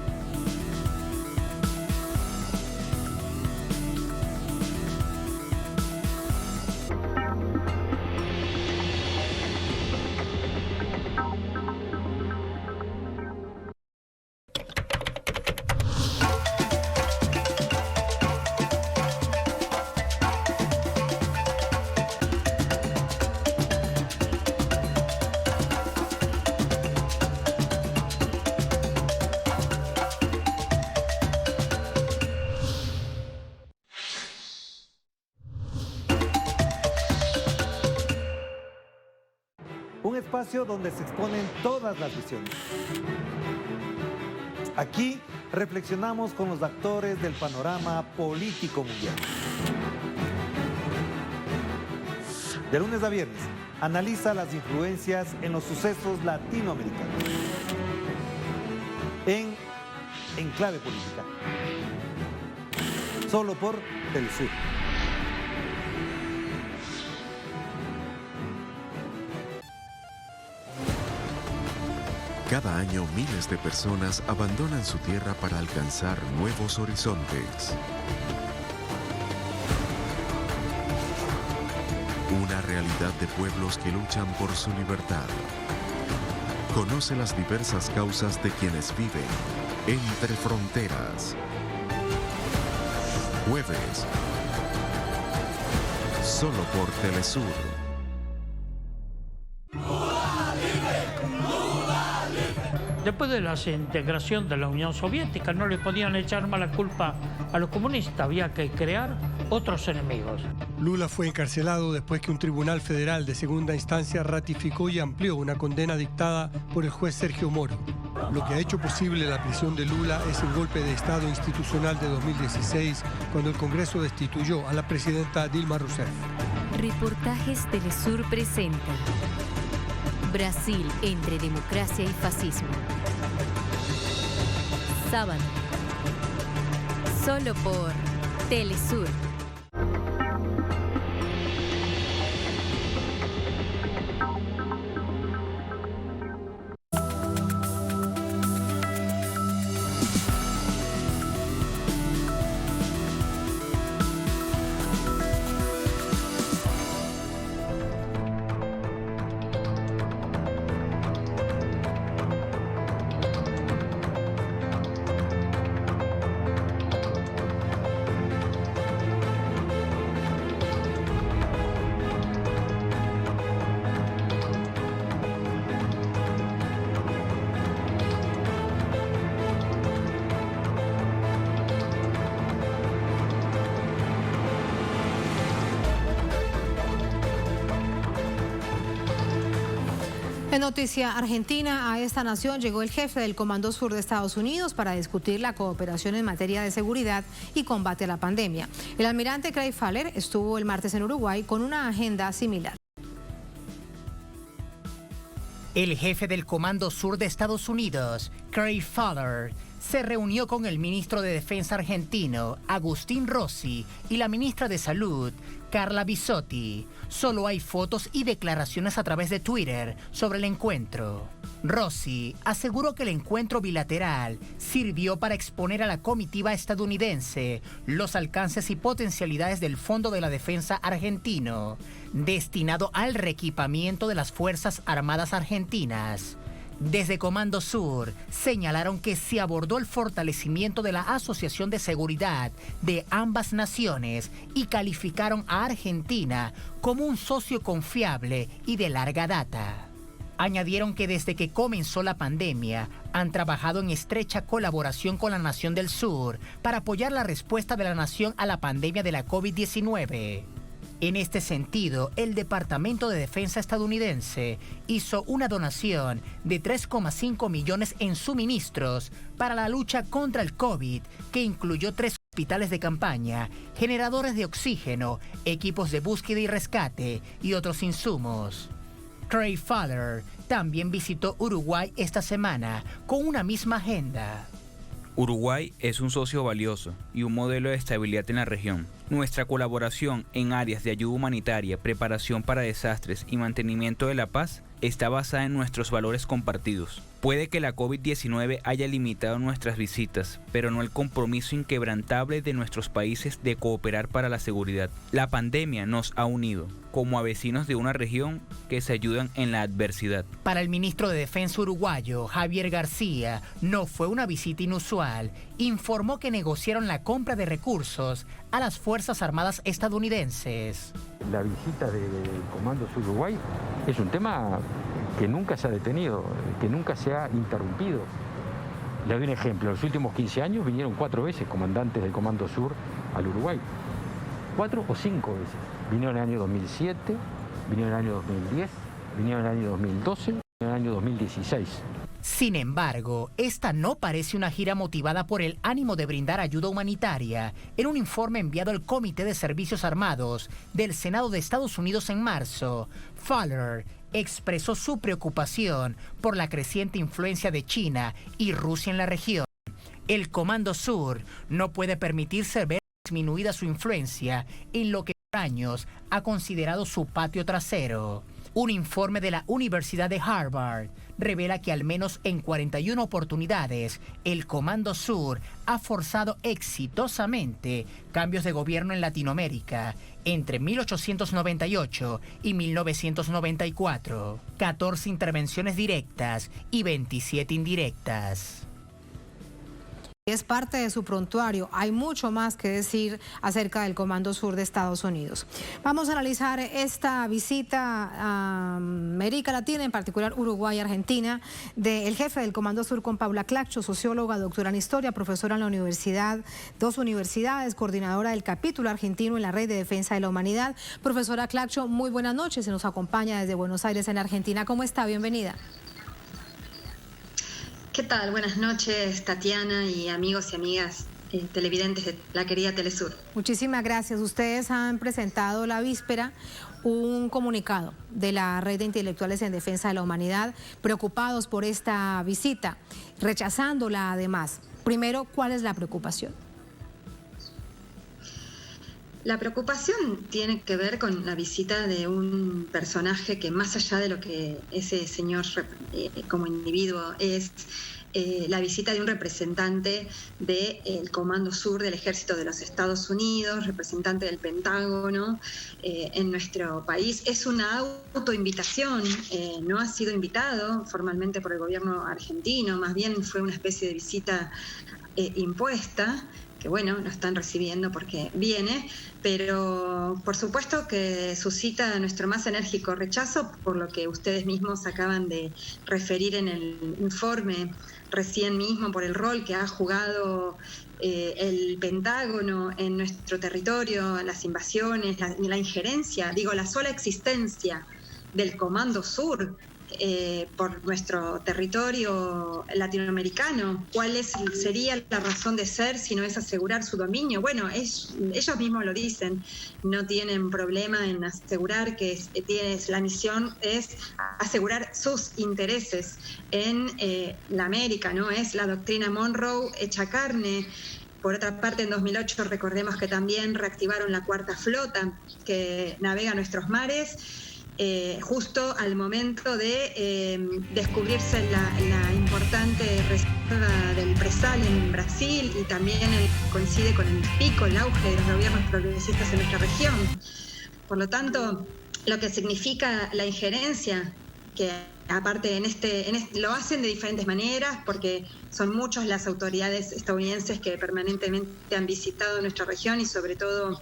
Un espacio donde se exponen todas las visiones. Aquí reflexionamos con los actores del panorama político mundial. De lunes a viernes, analiza las influencias en los sucesos latinoamericanos. En Clave Política. Solo por Telesur. Cada año miles de personas abandonan su tierra para alcanzar nuevos horizontes. Una realidad de pueblos que luchan por su libertad. Conoce las diversas causas de quienes viven entre fronteras. Jueves. Solo por Telesur. Después de la desintegración de la Unión Soviética no le podían echar mala culpa a los comunistas, había que crear otros enemigos. Lula fue encarcelado después que un tribunal federal de segunda instancia ratificó y amplió una condena dictada por el juez Sergio Moro. Lo que ha hecho posible la prisión de Lula es el golpe de Estado institucional de 2016, cuando el Congreso destituyó a la presidenta Dilma Rousseff. Reportajes Telesur presenta Brasil entre democracia y fascismo. Sábado. Solo por Telesur. En noticia argentina, a esta nación llegó el jefe del Comando Sur de Estados Unidos para discutir la cooperación en materia de seguridad y combate a la pandemia. El almirante Craig Faller estuvo el martes en Uruguay con una agenda similar. El jefe del Comando Sur de Estados Unidos, Craig Faller, se reunió con el ministro de Defensa argentino, Agustín Rossi, y la ministra de Salud, Carla Bisotti. Solo hay fotos y declaraciones a través de Twitter sobre el encuentro. Rossi aseguró que el encuentro bilateral sirvió para exponer a la comitiva estadounidense los alcances y potencialidades del Fondo de la Defensa argentino, destinado al reequipamiento de las Fuerzas Armadas argentinas. Desde Comando Sur señalaron que se abordó el fortalecimiento de la Asociación de Seguridad de ambas naciones y calificaron a Argentina como un socio confiable y de larga data. Añadieron que desde que comenzó la pandemia han trabajado en estrecha colaboración con la Nación del Sur para apoyar la respuesta de la nación a la pandemia de la COVID-19. En este sentido, el Departamento de Defensa estadounidense hizo una donación de 3,5 millones en suministros para la lucha contra el COVID, que incluyó 3 hospitales de campaña, generadores de oxígeno, equipos de búsqueda y rescate y otros insumos. Craig Faller también visitó Uruguay esta semana con una misma agenda. Uruguay es un socio valioso y un modelo de estabilidad en la región. Nuestra colaboración en áreas de ayuda humanitaria, preparación para desastres y mantenimiento de la paz está basada en nuestros valores compartidos. Puede que la COVID-19 haya limitado nuestras visitas, pero no el compromiso inquebrantable de nuestros países de cooperar para la seguridad. La pandemia nos ha unido, como a vecinos de una región que se ayudan en la adversidad. Para el ministro de Defensa uruguayo, Javier García, no fue una visita inusual. Informó que negociaron la compra de recursos a las Fuerzas Armadas estadounidenses. La visita del Comando Sur Uruguay es un tema que nunca se ha detenido, que nunca se ha interrumpido. Le doy un ejemplo, en los últimos 15 años vinieron 4 veces comandantes del Comando Sur al Uruguay. 4 o 5 veces. Vinieron en el año 2007, vinieron en el año 2010, vinieron en el año 2012, vinieron en el año 2016. Sin embargo, esta no parece una gira motivada por el ánimo de brindar ayuda humanitaria. En un informe enviado al Comité de Servicios Armados del Senado de Estados Unidos en marzo, Fowler expresó su preocupación por la creciente influencia de China y Rusia en la región. El Comando Sur no puede permitirse ver disminuida su influencia en lo que por años ha considerado su patio trasero. Un informe de la Universidad de Harvard revela que al menos en 41 oportunidades el Comando Sur ha forzado exitosamente cambios de gobierno en Latinoamérica entre 1898 y 1994, 14 intervenciones directas y 27 indirectas. Es parte de su prontuario. Hay mucho más que decir acerca del Comando Sur de Estados Unidos. Vamos a analizar esta visita a América Latina, en particular Uruguay y Argentina, del jefe del Comando Sur, con Paula Claccho, socióloga, doctora en historia, profesora en la universidad, dos universidades, coordinadora del capítulo argentino en la Red de Defensa de la Humanidad. Profesora Claccho, muy buenas noches. Se nos acompaña desde Buenos Aires, en Argentina. ¿Cómo está? Bienvenida. ¿Qué tal? Buenas noches, Tatiana y amigos y amigas televidentes de la querida Telesur. Muchísimas gracias. Ustedes han presentado la víspera un comunicado de la Red de Intelectuales en Defensa de la Humanidad, preocupados por esta visita, rechazándola además. Primero, ¿cuál es la preocupación? La preocupación tiene que ver con la visita de un personaje que, más allá de lo que ese señor como individuo es, la visita de un representante del Comando Sur del Ejército de los Estados Unidos, representante del Pentágono en nuestro país. Es una autoinvitación, no ha sido invitado formalmente por el gobierno argentino, más bien fue una especie de visita impuesta, que bueno, lo están recibiendo porque viene, pero por supuesto que suscita nuestro más enérgico rechazo por lo que ustedes mismos acaban de referir en el informe recién mismo, por el rol que ha jugado el Pentágono en nuestro territorio, las invasiones, la injerencia, la sola existencia del Comando Sur por nuestro territorio latinoamericano. ¿Cuál sería la razón de ser si no es asegurar su dominio? Bueno, ellos mismos lo dicen, no tienen problema en asegurar que la misión es asegurar sus intereses en la América, ¿no? Es la doctrina Monroe hecha carne. Por otra parte, en 2008 recordemos que también reactivaron la Cuarta Flota que navega nuestros mares, justo al momento de descubrirse la importante reserva del presal en Brasil, y también coincide con el pico, el auge de los gobiernos progresistas en nuestra región. Por lo tanto, lo que significa la injerencia, que aparte lo hacen de diferentes maneras, porque son muchas las autoridades estadounidenses que permanentemente han visitado nuestra región y sobre todo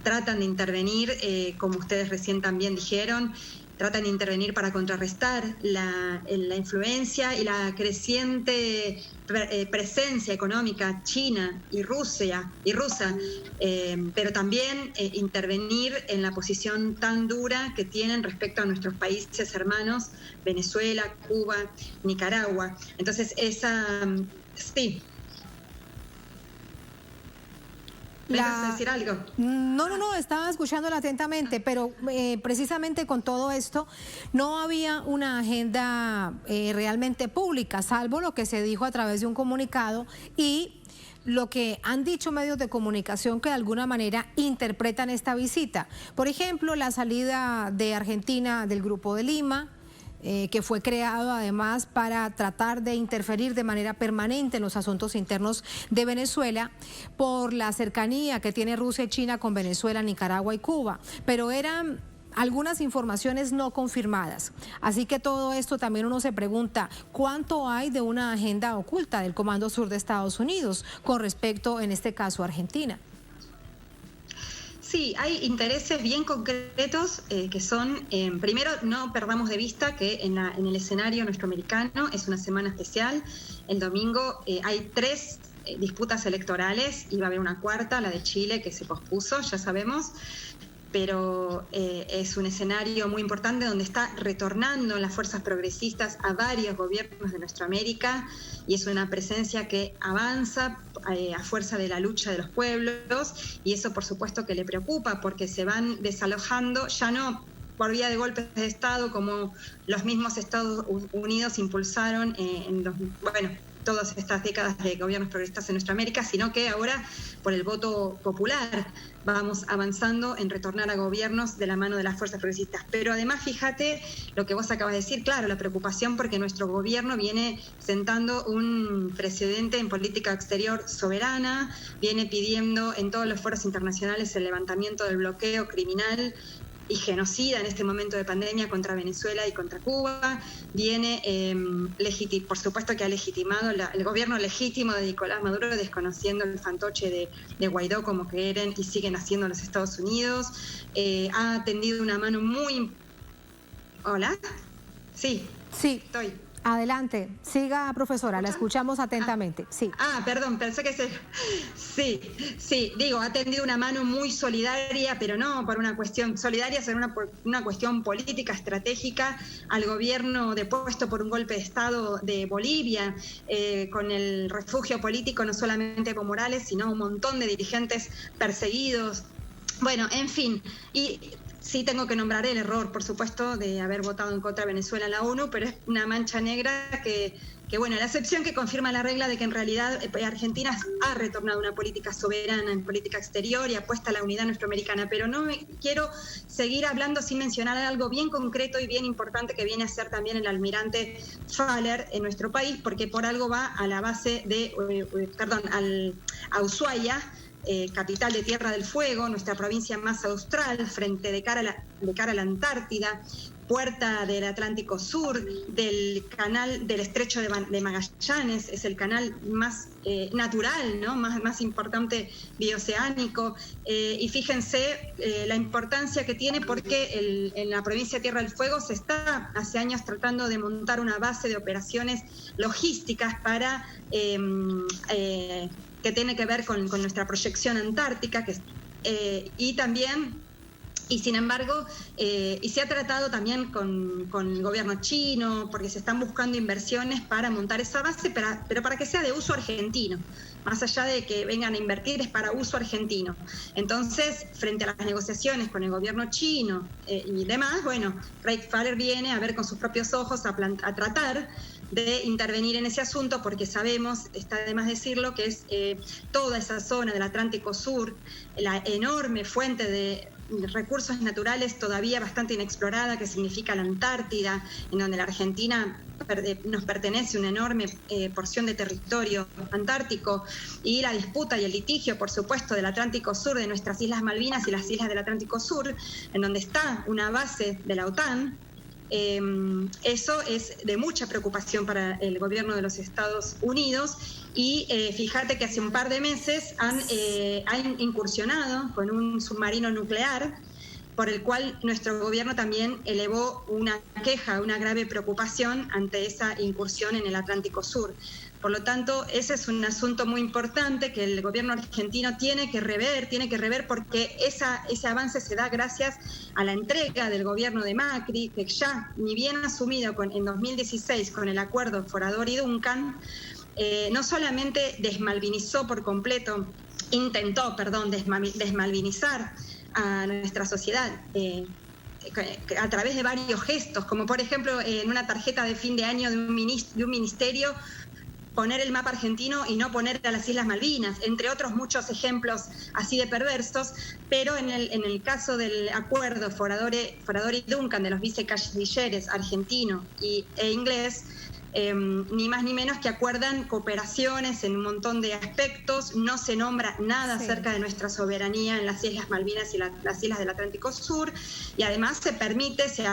tratan de intervenir, como ustedes recién también dijeron, tratan de intervenir para contrarrestar la influencia y la creciente presencia económica china y rusa, pero también intervenir en la posición tan dura que tienen respecto a nuestros países hermanos, Venezuela, Cuba, Nicaragua. Entonces, sí. ¿Vas a decir algo? No, estaba escuchándola atentamente, pero precisamente con todo esto no había una agenda realmente pública, salvo lo que se dijo a través de un comunicado y lo que han dicho medios de comunicación que de alguna manera interpretan esta visita. Por ejemplo, la salida de Argentina del Grupo de Lima, que fue creado además para tratar de interferir de manera permanente en los asuntos internos de Venezuela por la cercanía que tiene Rusia y China con Venezuela, Nicaragua y Cuba, pero eran algunas informaciones no confirmadas. Así que todo esto también uno se pregunta, ¿cuánto hay de una agenda oculta del Comando Sur de Estados Unidos con respecto, en este caso, a Argentina? Sí, hay intereses bien concretos que son, primero, no perdamos de vista que en el escenario nuestro americano es una semana especial. El domingo hay 3 disputas electorales y va a haber una cuarta, la de Chile, que se pospuso, ya sabemos. pero es un escenario muy importante donde está retornando las fuerzas progresistas a varios gobiernos de nuestra América, y es una presencia que avanza a fuerza de la lucha de los pueblos, y eso por supuesto que le preocupa, porque se van desalojando, ya no por vía de golpes de Estado como los mismos Estados Unidos impulsaron todas estas décadas de gobiernos progresistas en nuestra América, sino que ahora por el voto popular vamos avanzando en retornar a gobiernos de la mano de las fuerzas progresistas. Pero además, fíjate lo que vos acabas de decir, claro, la preocupación porque nuestro gobierno viene sentando un precedente en política exterior soberana, viene pidiendo en todos los foros internacionales el levantamiento del bloqueo criminal y genocida en este momento de pandemia contra Venezuela y contra Cuba, viene, por supuesto que ha legitimado el gobierno legítimo de Nicolás Maduro, desconociendo el fantoche de Guaidó como quieren y siguen haciendo los Estados Unidos, ha tendido una mano muy... ¿Hola? Sí. Estoy... Adelante, siga, profesora, la escuchamos atentamente. Sí. Perdón, pensé que Sí, digo, ha tendido una mano muy solidaria, pero no por una cuestión solidaria, sino por una cuestión política, estratégica, al gobierno depuesto por un golpe de Estado de Bolivia, con el refugio político no solamente Evo Morales, sino un montón de dirigentes perseguidos. Bueno, en fin, y... Sí, tengo que nombrar el error, por supuesto, de haber votado en contra de Venezuela en la ONU, pero es una mancha negra que la excepción que confirma la regla de que en realidad Argentina ha retornado a una política soberana en política exterior y apuesta a la unidad nuestroamericana. Pero no quiero seguir hablando sin mencionar algo bien concreto y bien importante que viene a hacer también el almirante Faller en nuestro país, porque por algo va a la base a Ushuaia, capital de Tierra del Fuego, nuestra provincia más austral, de cara a la Antártida, puerta del Atlántico Sur, del canal del Estrecho de Magallanes, es el canal más natural, ¿no? más importante bioceánico, y fíjense la importancia que tiene, porque en la provincia de Tierra del Fuego se está hace años tratando de montar una base de operaciones logísticas para que tiene que ver con nuestra proyección antártica, y sin embargo, y se ha tratado también con el gobierno chino, porque se están buscando inversiones para montar esa base, pero para que sea de uso argentino. Más allá de que vengan a invertir, es para uso argentino. Entonces, frente a las negociaciones con el gobierno chino y demás, Craig Faller viene a ver con sus propios ojos, a tratar de intervenir en ese asunto, porque sabemos, está de más decirlo, que es toda esa zona del Atlántico Sur, la enorme fuente de recursos naturales todavía bastante inexplorada, que significa la Antártida, en donde la Argentina nos pertenece una enorme porción de territorio antártico, y la disputa y el litigio, por supuesto, del Atlántico Sur, de nuestras Islas Malvinas y las islas del Atlántico Sur, en donde está una base de la OTAN. Eso es de mucha preocupación para el gobierno de los Estados Unidos, y fíjate que hace un par de meses han incursionado con un submarino nuclear, por el cual nuestro gobierno también elevó una queja, una grave preocupación ante esa incursión en el Atlántico Sur. Por lo tanto, ese es un asunto muy importante que el gobierno argentino tiene que rever, porque ese avance se da gracias a la entrega del gobierno de Macri, que ya, ni bien asumido en 2016 con el acuerdo Forador y Duncan, no solamente desmalvinizó por completo, intentó desmalvinizar a nuestra sociedad, a través de varios gestos, como por ejemplo en una tarjeta de fin de año de un ministerio, poner el mapa argentino y no poner a las Islas Malvinas, entre otros muchos ejemplos así de perversos. Pero en el caso del acuerdo Forador y Duncan, de los vicecancilleres argentino e inglés, ni más ni menos que acuerdan cooperaciones en un montón de aspectos, no se nombra nada acerca de nuestra soberanía en las Islas Malvinas y las islas del Atlántico Sur, y además se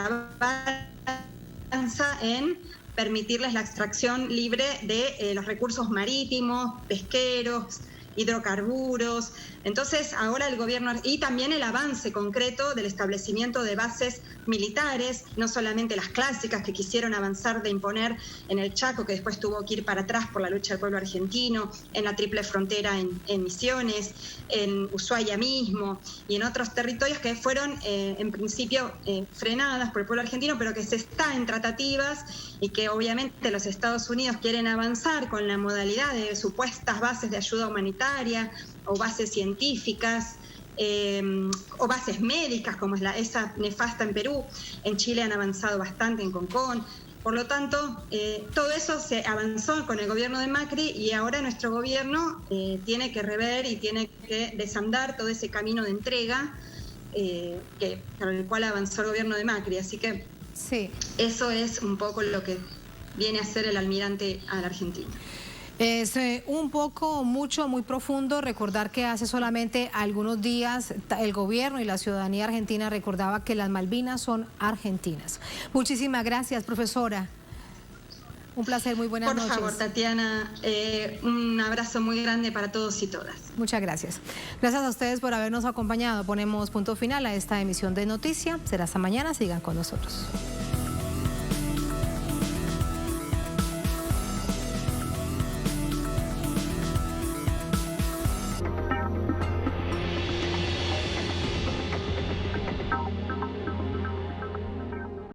avanza en permitirles la extracción libre de los recursos marítimos, pesqueros, hidrocarburos. Entonces ahora el gobierno, y también el avance concreto del establecimiento de bases militares, no solamente las clásicas que quisieron avanzar de imponer en el Chaco, que después tuvo que ir para atrás por la lucha del pueblo argentino, en la triple frontera en Misiones, en Ushuaia mismo y en otros territorios que fueron en principio frenadas por el pueblo argentino, pero que se está en tratativas y que obviamente los Estados Unidos quieren avanzar con la modalidad de supuestas bases de ayuda humanitaria o bases científicas, o bases médicas como es esa nefasta en Perú. En Chile han avanzado bastante en Concón. Por lo tanto, todo eso se avanzó con el gobierno de Macri y ahora nuestro gobierno tiene que rever y tiene que desandar todo ese camino de entrega para el cual avanzó el gobierno de Macri. Así que sí, eso es un poco lo que viene a hacer el almirante a la Argentina. Es un poco, mucho, muy profundo recordar que hace solamente algunos días el gobierno y la ciudadanía argentina recordaba que las Malvinas son argentinas. Muchísimas gracias, profesora. Un placer, muy buenas noches. Por favor, Tatiana, un abrazo muy grande para todos y todas. Muchas gracias. Gracias a ustedes por habernos acompañado. Ponemos punto final a esta emisión de Noticia. Será hasta mañana. Sigan con nosotros.